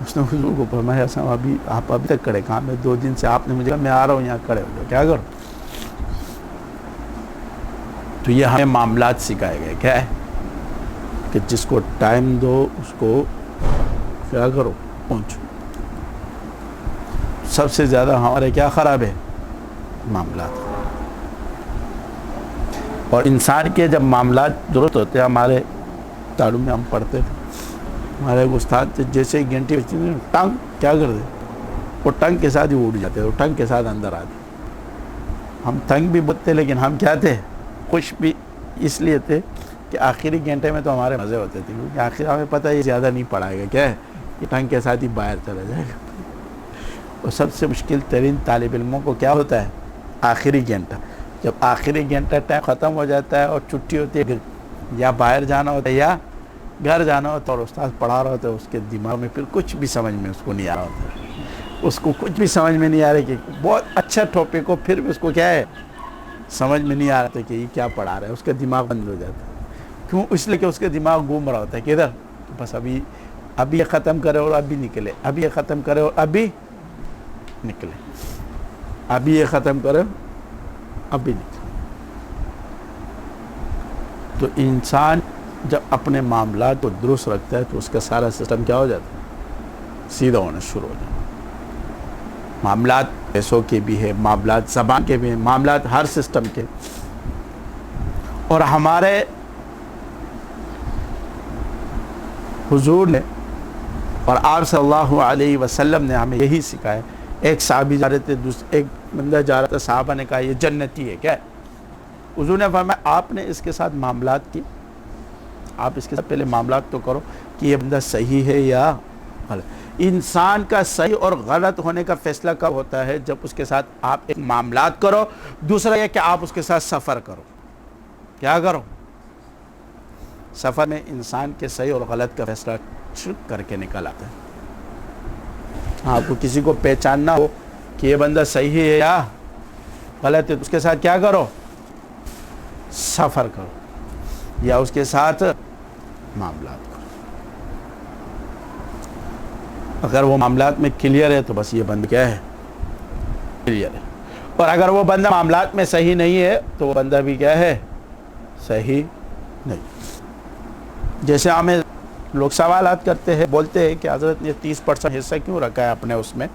اس نے حضور کو فرمایا آپ ابھی تک کھڑے کہاں؟ میں 2 دن سے آپ نے مجھے کہا میں آ رہا ہوں، یہاں کھڑے ہو جاؤ، کیا کرو؟ تو یہ ہمیں معاملات سکھائے گئے، کیا ہے کہ جس کو ٹائم دو اس کو کیا کرو، پہنچو۔ سب سے زیادہ ہمارے کیا خراب ہے؟ معاملات۔ اور انسان کے جب معاملات درست ہوتے ہیں، ہمارے تعلیم میں ہم پڑھتے تھے، ہمارے استاد جیسے ہی گھنٹی بجتی تھی، ٹنگ کیا کر دے، وہ ٹنگ کے ساتھ ہی اٹھ جاتے، وہ ٹنگ کے ساتھ اندر آتے۔ ہم تنگ بھی بہت تھے، لیکن ہم کیا تھے؟ خوش بھی اس لیے تھے کہ آخری گھنٹے میں تو ہمارے مزے ہوتے تھے، کیونکہ آخر ہمیں پتہ ہے یہ زیادہ نہیں پڑھائے گا، کیا ہے یہ ٹنگ کے ساتھ ہی باہر چلا جائے گا۔ اور سب سے مشکل ترین طالب علموں کو کیا ہوتا ہے؟ آخری گھنٹہ۔ جب آخری گھنٹہ ٹائم ختم ہو جاتا ہے اور چھٹی ہوتی ہے، یا باہر جانا ہوتا ہے یا گھر جانا ہوتا ہے، اور استاد پڑھا رہا ہوتا ہے، اس کے دماغ میں پھر کچھ بھی سمجھ میں اس کو نہیں آ رہا ہوتا ہے، اس کو کچھ بھی سمجھ میں نہیں آ رہا کہ بہت اچھا ٹاپک ہو، پھر بھی اس کو کیا ہے سمجھ میں نہیں آ رہا تھا کہ یہ کیا پڑھا رہا ہے، اس کا دماغ بند ہو جاتا ہے۔ کیوں؟ اس لیے کہ اس کے دماغ گھوم رہا ہوتا ہے، کدھر؟ بس ابھی یہ ختم کرے اور ابھی نکلے، ابھی یہ ختم کرے اور ابھی نکلے، ابھی یہ ختم کرے ابھی نکلے۔ تو انسان جب اپنے معاملات کو درست رکھتا ہے تو اس کا سارا سسٹم کیا ہو جاتا ہے؟ سیدھا ہونا شروع ہو جاتا ہے۔ معاملات پیسوں کے بھی ہے، معاملات زبان کے بھی ہیں، معاملات ہر سسٹم کے۔ اور ہمارے حضور نے اور آپ صلی اللہ علیہ وسلم نے ہمیں یہی سکھایا۔ ایک صحابی جا رہے تھے، ایک بندہ جا رہا تھا، صحابہ نے کہا یہ جنتی ہے، کیا ہے؟ حضور نے فرمایا آپ نے اس کے ساتھ معاملات کی، آپ اس کے ساتھ پہلے معاملات تو کرو کہ یہ بندہ صحیح ہے یا غلط۔ انسان کا صحیح اور غلط ہونے کا فیصلہ کب ہوتا ہے؟ جب اس کے ساتھ آپ ایک معاملات کرو، دوسرا یہ کہ آپ اس کے ساتھ سفر کرو۔ کیا کرو؟ سفر میں انسان کے صحیح اور غلط کا فیصلہ کر کے نکل آتا ہے۔ آپ کو کسی کو پہچاننا ہو کہ یہ بندہ صحیح ہے یا غلط ہے، تو اس کے ساتھ کیا کرو؟ سفر کرو، یا اس کے ساتھ معاملات کرو۔ اگر وہ معاملات میں کلیئر ہے تو بس یہ بندہ کیا ہے؟ کلیئر ہے۔ اور اگر وہ بندہ معاملات میں صحیح نہیں ہے تو وہ بندہ بھی کیا ہے؟ صحیح نہیں۔ جیسے ہمیں لوگ سوالات کرتے ہیں، بولتے ہیں کہ حضرت نے 30% حصہ کیوں رکھا ہے اپنے اس میں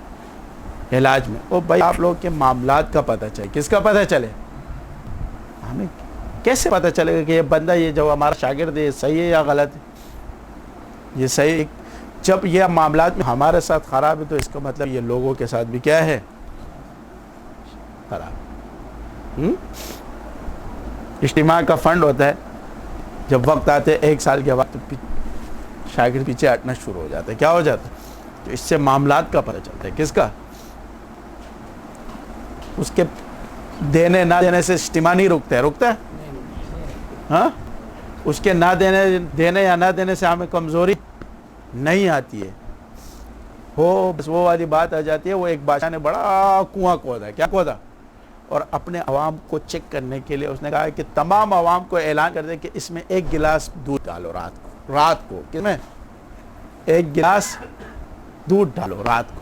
علاج میں؟ او بھائی آپ لوگ کے معاملات کا پتہ چلے، کس کا پتہ چلے؟ ہمیں کیسے پتہ چلے گا کہ یہ بندہ، یہ جو ہمارا شاگرد ہے، یہ صحیح ہے یا غلط ہے؟ یہ صحیح، جب یہ معاملات میں ہمارے ساتھ خراب ہے تو اس کا مطلب یہ لوگوں کے ساتھ بھی کیا ہے؟ خراب۔ اجتماع کا فنڈ ہوتا ہے، جب وقت آتے 1 سال کے بعد تو شاگرد پیچھے ہٹنا شروع ہو جاتا ہے، کیا ہو جاتا ہے؟ تو اس سے معاملات کا پتہ چلتا ہے، کس کا؟ اس کے دینے نہ دینے سے اجتماع نہیں رکتا ہے، رکتا ہے؟ ہاں، اس کے نہ دینے یا نہ دینے سے ہمیں کمزوری نہیں آتی ہے۔ بس وہ والی بات آ جاتی ہے، وہ ایک بادشاہ نے بڑا کنواں کھودا، کیا کھودا؟ اور اپنے عوام کو چیک کرنے کے لیے اس نے کہا کہ تمام عوام کو اعلان کر دیں کہ اس میں 1 گلاس دودھ ڈالو رات کو، کس میں 1 گلاس دودھ ڈالو رات کو.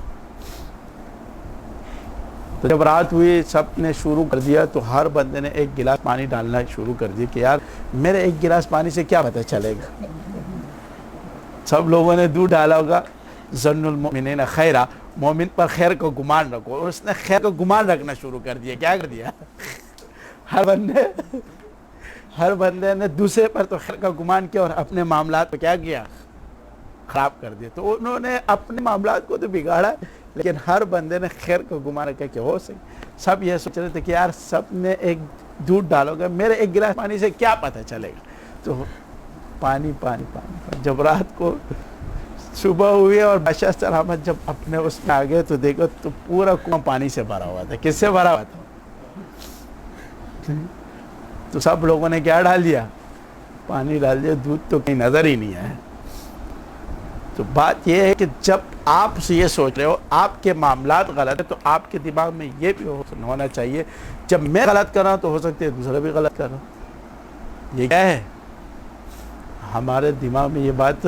تو جب رات ہوئی سب نے شروع کر دیا تو ہر بندے نے ایک گلاس پانی ڈالنا شروع کر دیا کہ یار میرے ایک گلاس پانی سے کیا پتہ چلے گا. سب لوگوں نے دودھ ڈالا ہوگا. ظن المؤمنین خیرا, مومن پر خیر کا گمان رکھو. اور اس نے خیر کا گمان رکھنا شروع کر دیا. کیا کر دیا؟ ہر بندے نے دوسرے پر تو خیر کا گمان کیا اور اپنے معاملات کو کیا کیا؟ خراب کر دیا. تو انہوں نے اپنے معاملات کو تو بگاڑا, لیکن ہر بندے نے خیر کا گمان رکھا کہ ہو سکے. سب یہ سوچ رہے تھے کہ یار سب نے ایک دودھ ڈالو گے, میرے ایک گلاس پانی سے کیا پتہ چلے گا. تو پانی پانی پانی. جب رات کو صبح ہوئی اور بادشاہ سلامت جب اپنے اس میں آگئے تو دیکھو تو پورا کنواں پانی سے بھرا ہوا تھا. کس سے بھرا ہوا تھا؟ تو سب لوگوں نے کیا ڈال دیا؟ پانی ڈال دیا. دودھ تو کہیں نظر ہی نہیں آیا. تو بات یہ ہے کہ جب آپ سے یہ سوچ رہے ہو آپ کے معاملات غلط ہیں تو آپ کے دماغ میں یہ بھی ہونا چاہیے جب میں غلط کر رہا ہوں تو ہو سکتے ہے دوسرا بھی غلط کر رہا ہوں. یہ کیا ہے؟ ہمارے دماغ میں یہ بات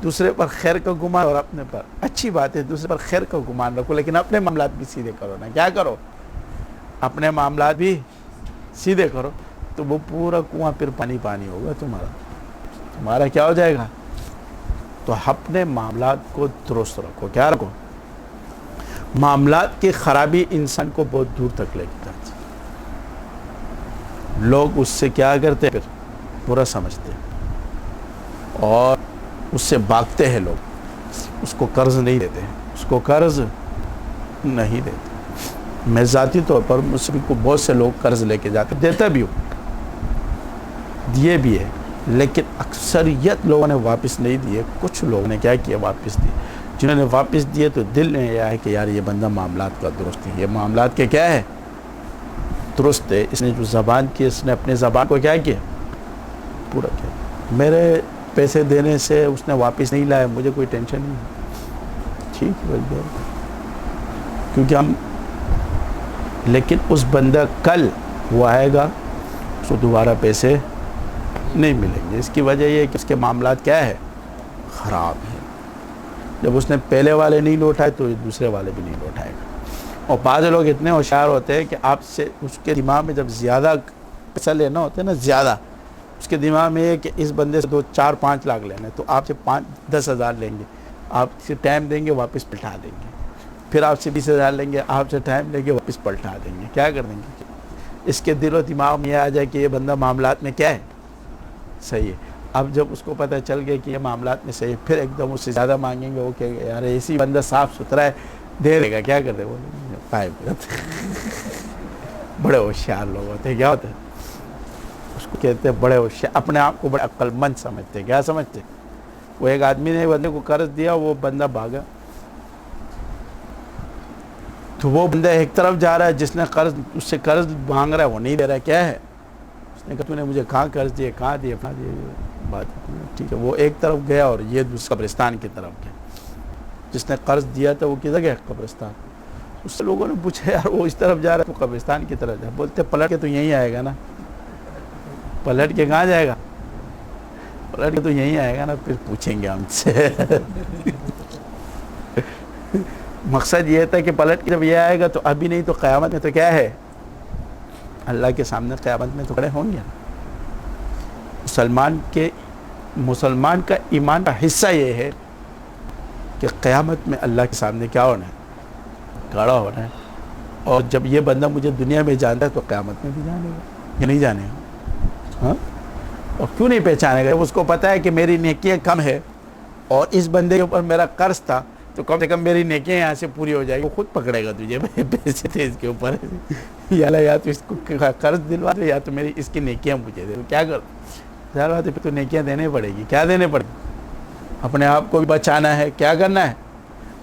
دوسرے پر خیر کا گمان, اور اپنے پر اچھی بات ہے دوسرے پر خیر کا گمان رکھو, لیکن اپنے معاملات بھی سیدھے کرو نا. کیا کرو؟ اپنے معاملات بھی سیدھے کرو. تو وہ پورا کنواں پھر پانی پانی ہوگا. تمہارا کیا ہو جائے گا؟ تو اپنے معاملات کو درست رکھو. کیا رکھو؟ معاملات کی خرابی انسان کو بہت دور تک لے کے جاتی. لوگ اس سے کیا کرتے پھر برا سمجھتے اور اس سے بھاگتے ہیں. لوگ اس کو قرض نہیں دیتے, اس کو قرض نہیں دیتے. میں ذاتی طور پر مجھ کو بہت سے لوگ قرض لے کے جاتے, دیتا بھی ہوں, دیے بھی ہے, لیکن اکثریت لوگوں نے واپس نہیں دیے. کچھ لوگوں نے کیا کیا؟ واپس دیے. جنہوں نے واپس دیے تو دل میں یہ ہے کہ یار یہ بندہ معاملات کا درست ہے. یہ معاملات کے کیا ہے؟ درست ہے. اس نے جو زبان کی اس نے اپنے زبان کو کیا کیا؟ پورا کیا. میرے پیسے دینے سے اس نے واپس نہیں لائے, مجھے کوئی ٹینشن نہیں. ٹھیک ہے, کیونکہ ہم, لیکن اس بندہ کل وہ آئے گا اس کو دوبارہ پیسے نہیں ملیں گے. اس کی وجہ یہ ہے کہ اس کے معاملات کیا ہے؟ خراب ہے. جب اس نے پہلے والے نہیں لوٹائے تو دوسرے والے بھی نہیں لوٹائے گا. اور بعض لوگ اتنے ہوشیار ہوتے ہیں کہ آپ سے اس کے دماغ میں جب زیادہ پیسہ لینا ہوتا ہے نا, زیادہ اس کے دماغ میں یہ کہ اس بندے سے 2-4-5 لاکھ لینا ہے, تو آپ سے 5-10 ہزار لیں گے, آپ سے ٹائم دیں گے, واپس پلٹا دیں گے. پھر آپ سے 20 ہزار لیں گے, آپ سے ٹائم لیں گے, واپس پلٹا دیں گے. کیا کر دیں گے؟ اس کے دل و دماغ میں یہ آ جائے کہ یہ بندہ معاملات میں کیا ہے؟ صحیح ہے. اب جب اس کو پتہ چل گیا کہ یہ معاملات میں صحیح ہے, پھر ایک دم اس سے زیادہ مانگیں گے. وہ کہے گا یار اسی بندہ صاف ستھرا ہے, دے دے گا. کیا کرتے وہ بڑے ہوشیار لوگ ہوتے ہیں. کیا ہوتے ہیں اس کو کہتے ہیں بڑے ہوشیار, اپنے آپ کو بڑے عقل مند سمجھتے. کیا سمجھتے؟ وہ ایک آدمی نے ایک بندے کو قرض دیا, وہ بندہ بھاگا, تو وہ بندہ ایک طرف جا رہا ہے, جس نے قرض اس سے قرض مانگ رہا ہے وہ نہیں دے رہا ہے. کیا ہے؟ اس نے کہا تو نے مجھے کہاں قرض دیے, کہاں دیے, کہاں دیے. بات ٹھیک ہے. وہ ایک طرف گیا اور یہ دوسرے قبرستان کی طرف گیا. جس نے قرض دیا تھا وہ کدھر گیا؟ قبرستان. اس سے لوگوں نے پوچھا یار وہ اس طرف جا رہا ہے تو قبرستان کی طرف جا. بولتے پلٹ کے تو یہیں آئے گا نا. پلٹ کے کہاں جائے گا؟ پلٹ کے تو یہیں آئے گا نا. پھر پوچھیں گے ہم سے. مقصد یہ تھا کہ پلٹ کے جب یہ آئے گا تو ابھی نہیں تو قیامت میں تو کیا ہے؟ اللہ کے سامنے قیامت میں تو کھڑے ہوں گے. مسلمان کا ایمان کا حصہ یہ ہے کہ قیامت میں اللہ کے سامنے کیا ہونا ہے؟ کھڑا ہونا ہے. اور جب یہ بندہ مجھے دنیا میں جانتا ہے تو قیامت میں بھی جانے گا. یہ نہیں جانے گا. ہاں, اور کیوں نہیں پہچانے گا؟ اس کو پتہ ہے کہ میری نیکیاں کم ہے اور اس بندے کے اوپر میرا قرض تھا, تو کم سے کم میری نیکیاں یہاں سے پوری ہو جائے گی. وہ خود پکڑے گا تجھے, پیسے تھے اس کے اوپر, یا تو اس کو قرض دلوا دے یا تو میری اس کی نیکیاں مجھے دے. کیا کر ظاہر بات ہے پھر تو نیکیاں دینے پڑے گی. کیا دینے پڑے گی؟ اپنے آپ کو بھی بچانا ہے. کیا کرنا ہے؟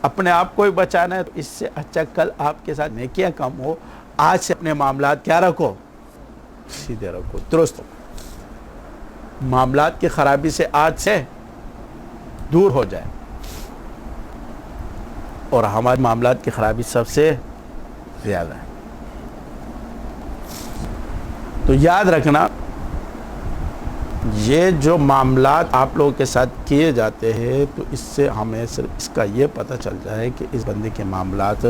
اپنے آپ کو بھی بچانا ہے. تو اس سے اچھا کل آپ کے ساتھ نیکیاں کم ہو, آج سے اپنے معاملات کیا رکھو؟ سیدھے رکھو, درست رکھو. معاملات کی خرابی سے آج سے دور ہو جائے. اور ہمارے معاملات کی خرابی سب سے زیادہ ہے. تو یاد یہ جو معاملات آپ لوگوں کے ساتھ کیے جاتے ہیں تو اس سے ہمیں صرف اس کا یہ پتہ چل جائے کہ اس بندے کے معاملات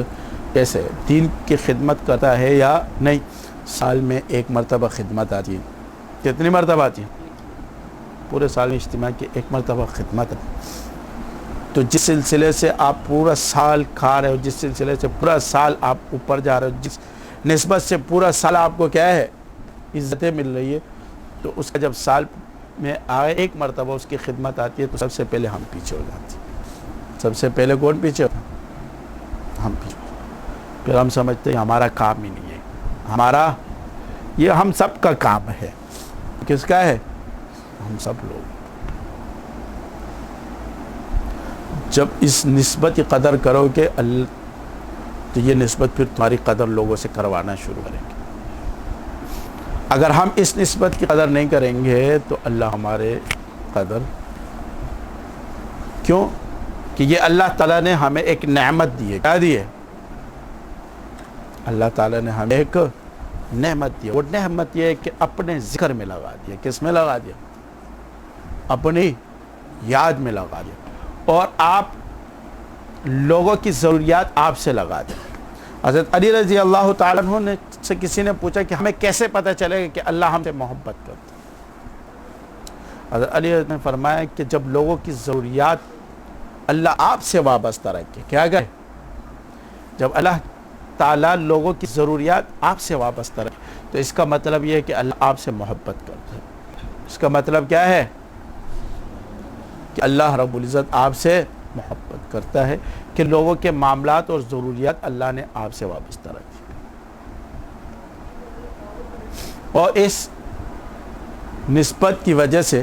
کیسے ہے، دین کی خدمت کرتا ہے یا نہیں۔ سال میں ایک مرتبہ خدمت آتی ہے، کتنی مرتبہ آتی ہے؟ پورے سال میں اجتماع کی ایک مرتبہ خدمت ہے۔ تو جس سلسلے سے آپ پورا سال کھا رہے ہو، جس سلسلے سے پورا سال آپ اوپر جا رہے ہو، جس نسبت سے پورا سال آپ کو کیا ہے عزتیں مل رہی ہے، تو اس کا جب سال میں آئے ایک مرتبہ اس کی خدمت آتی ہے تو سب سے پہلے ہم پیچھے ہو جاتے ہیں۔ سب سے پہلے کون پیچھے ہوتا ہے؟ ہم پیچھے۔ پھر ہم سمجھتے ہیں ہمارا کام ہی نہیں ہے، ہمارا یہ ہم سب کا کام ہے۔ کس کا ہے؟ ہم سب لوگ۔ جب اس نسبت کی قدر کرو گے تو یہ نسبت پھر تمہاری قدر لوگوں سے کروانا شروع کریں گے۔ اگر ہم اس نسبت کی قدر نہیں کریں گے تو اللہ ہمارے قدر، کیوں کہ یہ اللہ تعالیٰ نے ہمیں ایک نعمت دی ہے۔ کیا دی ہے؟ اللہ تعالیٰ نے ہمیں ایک نعمت دی ہے۔ وہ نعمت یہ ہے کہ اپنے ذکر میں لگا دیا۔ کس میں لگا دیا؟ اپنی یاد میں لگا دیا، اور آپ لوگوں کی ضروریات آپ سے لگا دیں۔ حضرت علی رضی اللہ تعالیٰ عنہ نے سے کسی نے پوچھا کہ ہمیں کیسے پتہ چلے گا کہ اللہ ہم سے محبت کرتا ہے؟ حضرت علی نے فرمایا کہ جب لوگوں کی ضروریات اللہ آپ سے وابستہ رکھے، کیا گئے؟ جب اللہ تعالیٰ لوگوں کی ضروریات آپ سے وابستہ رکھے تو اس کا مطلب یہ ہے کہ اللہ آپ سے محبت کرتا ہے۔ اس کا مطلب کیا ہے؟ کہ اللہ رب العزت آپ سے محبت کرتا ہے، کہ لوگوں کے معاملات اور ضروریات اللہ نے آپ سے وابستہ رکھی، اور اس نسبت کی وجہ سے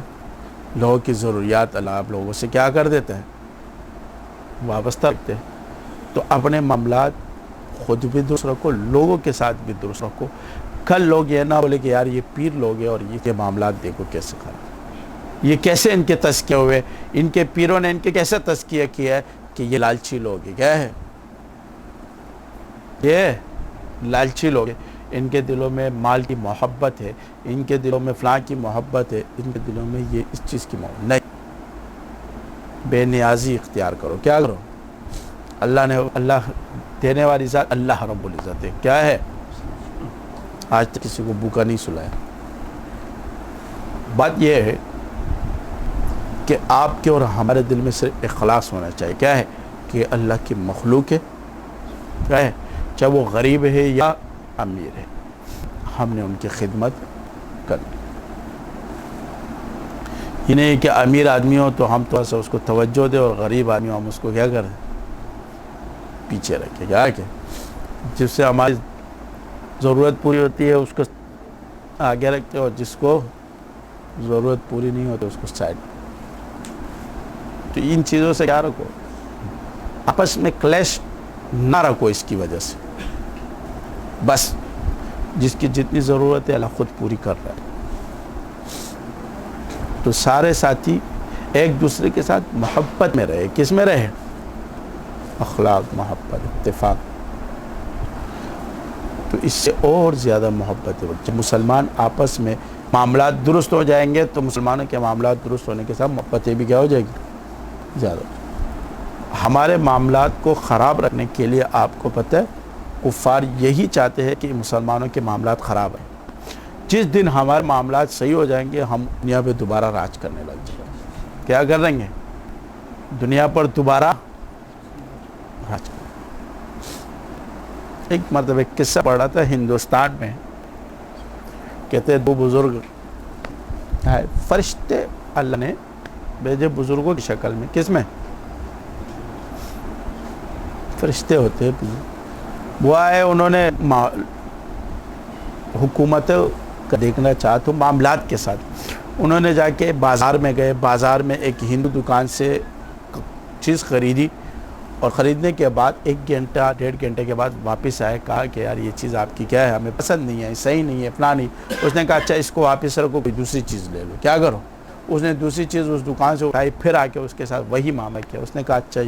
لوگوں کی ضروریات اللہ آپ لوگوں سے کیا کر دیتا ہے؟ وابستہ رکھتے ہیں۔ تو اپنے معاملات خود بھی درست رکھو، لوگوں کے ساتھ بھی درست رکھو۔ کل لوگ یہ نہ بولے کہ یار یہ پیر لوگ ہیں اور یہ معاملات دیکھو کیسے خراب، یہ کیسے ان کے تزکیے ہوئے، ان کے پیروں نے ان کے کیسے تزکیہ کیا ہے کہ یہ لالچی لوگ ہیں۔ کیا ہے؟ یہ لالچی لوگ ہیں، ان کے دلوں میں مال کی محبت ہے، ان کے دلوں میں فلاں کی محبت ہے، ان کے دلوں میں یہ اس چیز کی محبت نہیں۔ بے نیازی اختیار کرو۔ کیا کرو؟ اللہ دینے والی ذات اللہ رب العزت ہے۔ کیا ہے؟ آج تک کسی کو بھوکا نہیں سلایا۔ بات یہ ہے کہ آپ کے اور ہمارے دل میں صرف اخلاص ہونا چاہیے۔ کیا ہے؟ کہ اللہ کی مخلوق ہے، کیا ہے، چاہے وہ غریب ہے یا امیر ہے، ہم نے ان کی خدمت کرنی۔ یہ نہیں کہ امیر آدمی ہو تو ہم تھوڑا سا اس کو توجہ دیں، اور غریب آدمی ہو ہم اس کو کیا کریں؟ پیچھے رکھیں۔ کیا کہ جس سے ہماری ضرورت پوری ہوتی ہے اس کو آگے رکھتے، اور جس کو ضرورت پوری نہیں ہوتی اس کو سائڈ۔ تو ان چیزوں سے کیا رکھو، آپس میں کلیش نہ رکھو اس کی وجہ سے۔ بس جس کی جتنی ضرورت ہے اللہ خود پوری کر رہا ہے۔ تو سارے ساتھی ایک دوسرے کے ساتھ محبت میں رہے۔ کس میں رہے؟ اخلاق، محبت، اتفاق۔ تو اس سے اور زیادہ محبت ہے۔ جب مسلمان آپس میں معاملات درست ہو جائیں گے تو مسلمانوں کے معاملات درست ہونے کے ساتھ محبتیں بھی کیا ہو جائے گی؟ زیادہ۔ ہمارے معاملات کو خراب رکھنے کے لیے آپ کو پتہ ہے کفار یہی چاہتے ہیں کہ مسلمانوں کے معاملات خراب ہیں۔ جس دن ہمارے معاملات صحیح ہو جائیں گے ہم دنیا پہ دوبارہ راج کرنے لگ جائیں گے۔ کیا کر دیں گے؟ دنیا پر دوبارہ راج کریں۔ ایک مرتبہ ایک قصہ پڑھ رہا تھا ہندوستان میں، کہتے ہیں دو بزرگ فرشتے اللہ نے بھیجے بزرگوں کی شکل میں۔ کس میں؟ فرشتے ہوتے ہیں۔ وہ آئے، انہوں نے حکومت کا دیکھنا چاہا تو معاملات کے ساتھ انہوں نے جا کے بازار میں گئے، بازار میں ایک ہندو دکان سے چیز خریدی، اور خریدنے کے بعد 1 گھنٹہ 1.5 گھنٹے کے بعد واپس آئے، کہا کہ یار یہ چیز آپ کی کیا ہے، ہمیں پسند نہیں ہے، صحیح نہیں ہے، فلاں نہیں۔ اس نے کہا اچھا اس کو واپس رکھو، کوئی دوسری چیز لے لو۔ کیا کرو؟ اس نے دوسری چیز اس دکان سے اٹھائی، پھر آ کے اس کے ساتھ وہی معاملہ کیا۔ اس نے کہا اچھا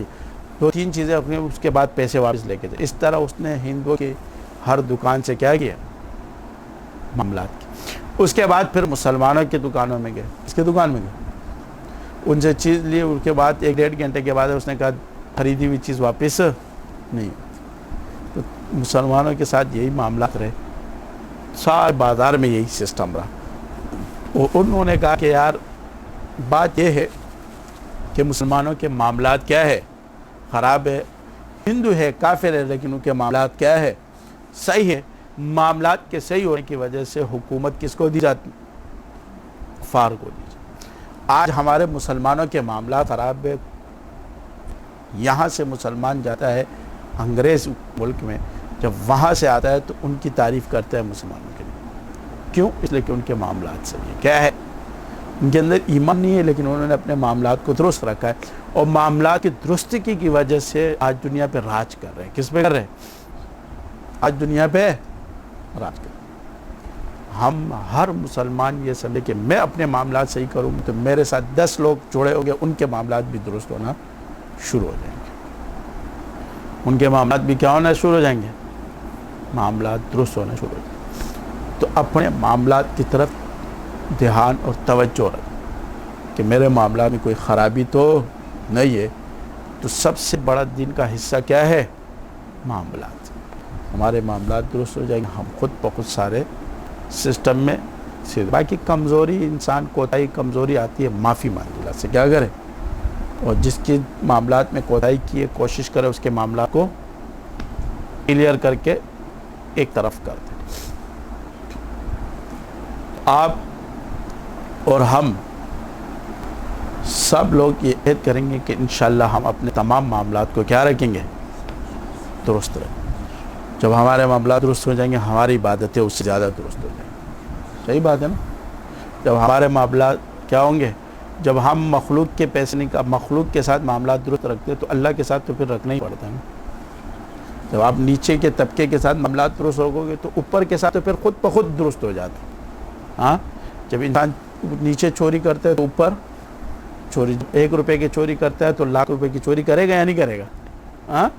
2-3 چیزیں اپنے، اس کے بعد پیسے واپس لے کے دے۔ اس طرح اس نے ہندوؤں کی ہر دکان سے کیا کیا؟ معاملات کی۔ اس کے بعد پھر مسلمانوں کی دکانوں میں گئے، اس کی دکان میں گئے، ان سے چیز لی، اس کے بعد 1-1.5 گھنٹے کے بعد اس نے کہا خریدی ہوئی چیز واپس نہیں۔ تو مسلمانوں کے ساتھ یہی معاملات رہے، سارے بازار میں یہی سسٹم رہا۔ انہوں نے کہا کہ یار بات یہ ہے کہ مسلمانوں کے معاملات کیا ہے، خراب ہے، ہندو ہے، کافر ہے، لیکن ان کے معاملات کیا ہے، صحیح ہے۔ معاملات کے صحیح ہونے کی وجہ سے حکومت کس کو دی جاتی؟ کفار کو دی جاتی۔ آج ہمارے مسلمانوں کے معاملات خراب ہے، یہاں سے مسلمان جاتا ہے انگریز ملک میں، جب وہاں سے آتا ہے تو ان کی تعریف کرتا ہے مسلمانوں کے لیے، کیوں؟ اس لیے کہ ان کے معاملات صحیح ہے۔ کیا ہے؟ ان کے اندر ایمان نہیں ہے، لیکن انہوں نے اپنے معاملات کو درست رکھا ہے، اور معاملات کی درستی کی وجہ سے آج دنیا پہ راج کر رہے ہیں۔ کس پہ کر رہے ہیں؟ آج دنیا پہ راج کر رہے ہیں۔ ہم ہر مسلمان یہ سمجھے کہ میں اپنے معاملات صحیح کروں تو میرے ساتھ 10 لوگ جڑے ہو گئے، ان کے معاملات بھی درست ہونا شروع ہو جائیں گے، ان کے معاملات بھی کیا ہونا شروع ہو جائیں گے؟ معاملات درست ہونا شروع ہو جائیں گے۔ تو اپنے معاملات کی طرف دھیان اور توجہ رکھ کہ میرے معاملات میں کوئی خرابی تو نہیں ہے۔ تو سب سے بڑا دین کا حصہ کیا ہے؟ معاملات۔ ہمارے معاملات درست ہو جائیں گے، ہم خود بخود سارے سسٹم میں سیدھے۔ باقی کمزوری انسان کوتاہی کمزوری آتی ہے، معافی مانگ اللہ سے کیا کرے، اور جس کے معاملات میں کوتاہی کی ہے کوشش کرے اس کے معاملات کو کلیئر کر کے ایک طرف کر دیں۔ آپ اور ہم سب لوگ یہ عہد کریں گے کہ انشاءاللہ ہم اپنے تمام معاملات کو کیا رکھیں گے؟ درست رکھیں گے۔ جب ہمارے معاملات درست ہو جائیں گے ہماری عبادتیں اس سے زیادہ درست ہو جائیں گی۔ صحیح بات ہے نا؟ جب ہمارے معاملات کیا ہوں گے؟ جب ہم مخلوق کے پیسے نہیں کا مخلوق کے ساتھ معاملات درست رکھتے ہیں تو اللہ کے ساتھ تو پھر رکھنا ہی پڑتا ہے نا۔ جب آپ نیچے کے طبقے کے ساتھ معاملات درست ہوگو گے تو اوپر کے ساتھ تو پھر خود بخود درست ہو جاتا ہے۔ ہاں، جب انسان نیچے چوری کرتا ہے تو اوپر چوری، 1 روپے کی چوری کرتا ہے تو لاکھ روپے کی چوری کرے گا یا نہیں کرے گا؟ ہاں،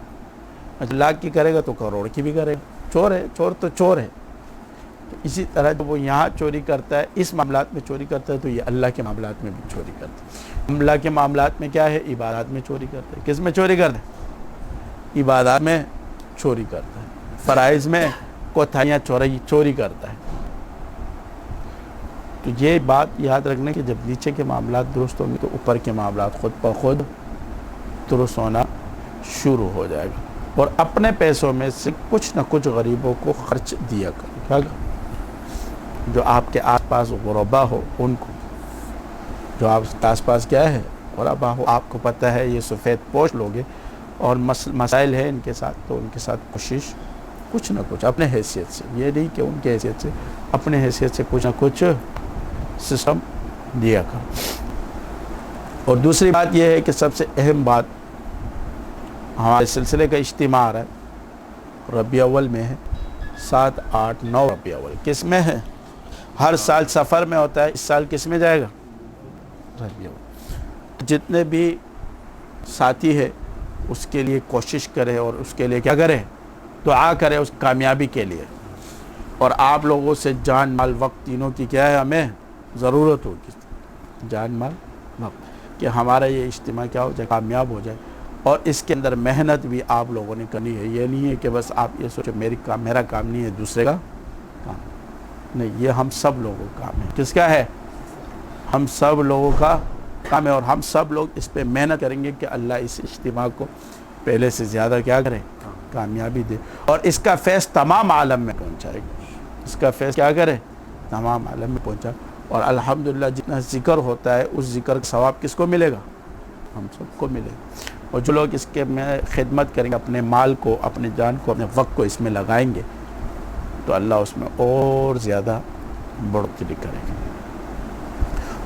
لاکھ کی کرے گا تو کروڑ کی بھی کرے گا۔ چور ہے، چور تو چور ہے۔ تو اسی طرح جب وہ یہاں چوری کرتا ہے، اس معاملات میں چوری کرتا ہے، تو یہ اللہ کے معاملات میں بھی چوری کرتا ہے۔ اللہ کے معاملات میں کیا ہے؟ عبادات میں چوری کرتا ہے۔ کس میں چوری کرتا ہے؟ عبادات میں چوری کرتا ہے، فرائض میں کوتاہیاں چوری کرتا ہے۔ تو یہ بات یاد رکھنے کہ جب نیچے کے معاملات درست ہوں گے تو اوپر کے معاملات خود بخود درست ہونا شروع ہو جائے گا۔ اور اپنے پیسوں میں سے کچھ نہ کچھ غریبوں کو خرچ دیا کرو۔ کیا کرو؟ جو آپ کے آس پاس غربا ہو ان کو، جو آپ کے آس پاس کیا ہے؟ غربا ہو، آپ کو پتہ ہے یہ سفید پوش لوگ ہیں اور مسائل ہیں ان کے ساتھ، تو ان کے ساتھ کوشش کچھ نہ کچھ اپنے حیثیت سے، یہ نہیں کہ ان کے حیثیت سے، اپنے حیثیت سے کچھ نہ کچھ سسٹم دیا کرو۔ اور دوسری بات یہ ہے کہ سب سے اہم بات، ہمارے سلسلے کا اجتماع آ رہا ہے، ربیع اول میں ہے، 7، 8، 9 ربیع اول کس میں ہے؟ ہر سال سفر میں ہوتا ہے، اس سال کس میں جائے گا؟ ربیع اول۔ جتنے بھی ساتھی ہے اس کے لیے کوشش کرے اور اس کے لیے کیا کرے؟ دعا کرے اس کامیابی کے لیے۔ اور آپ لوگوں سے جان مال وقت تینوں کی کیا ہے؟ ہمیں ضرورت ہوگی، جان مال وقت، کہ ہمارا یہ اجتماع کیا ہو جائے، کامیاب ہو جائے۔ اور اس کے اندر محنت بھی آپ لوگوں نے کرنی ہے۔ یہ نہیں ہے کہ بس آپ یہ سوچے میرا کام نہیں ہے، دوسرے کا کام نہیں، یہ ہم سب لوگوں کا کام ہے۔ کس کا ہے؟ ہم سب لوگوں کا کام ہے، اور ہم سب لوگ اس پہ محنت کریں گے کہ اللہ اس اجتماع کو پہلے سے زیادہ کیا کرے؟ کامیابی دے، اور اس کا فیض تمام عالم میں پہنچائے گا۔ اس کا فیض کیا کرے؟ تمام عالم میں پہنچا۔ اور الحمدللہ جتنا ذکر ہوتا ہے اس ذکر کا ثواب کس کو ملے گا؟ ہم سب کو ملے گا۔ اور جو لوگ اس کے میں خدمت کریں گے، اپنے مال کو، اپنے جان کو، اپنے وقت کو اس میں لگائیں گے تو اللہ اس میں اور زیادہ بڑھوتری کریں گے۔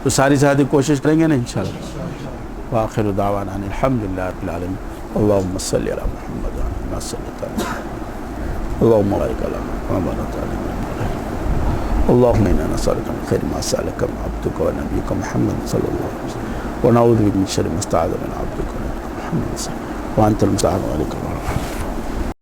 تو ساری زیادہ کوشش کریں گے نا انشاءاللہ۔ وآخر دعوانا الحمدللہ رب العالمین۔ اللہم صلی علی محمد وعلی آلہ وصحبہ، اللہم بارک علی محمد وعلی آلہ وصحبہ، اللہم انا نسألک من خیر ما سألک من عبدک ونبیک محمد صلی اللہ علیہ وسلم، ونعوذ بک من شر ما استعاذ من عبدک ونبیک محمد صلی اللہ علیہ وسلم، وانت المستعان وعلیک الرحمۃ۔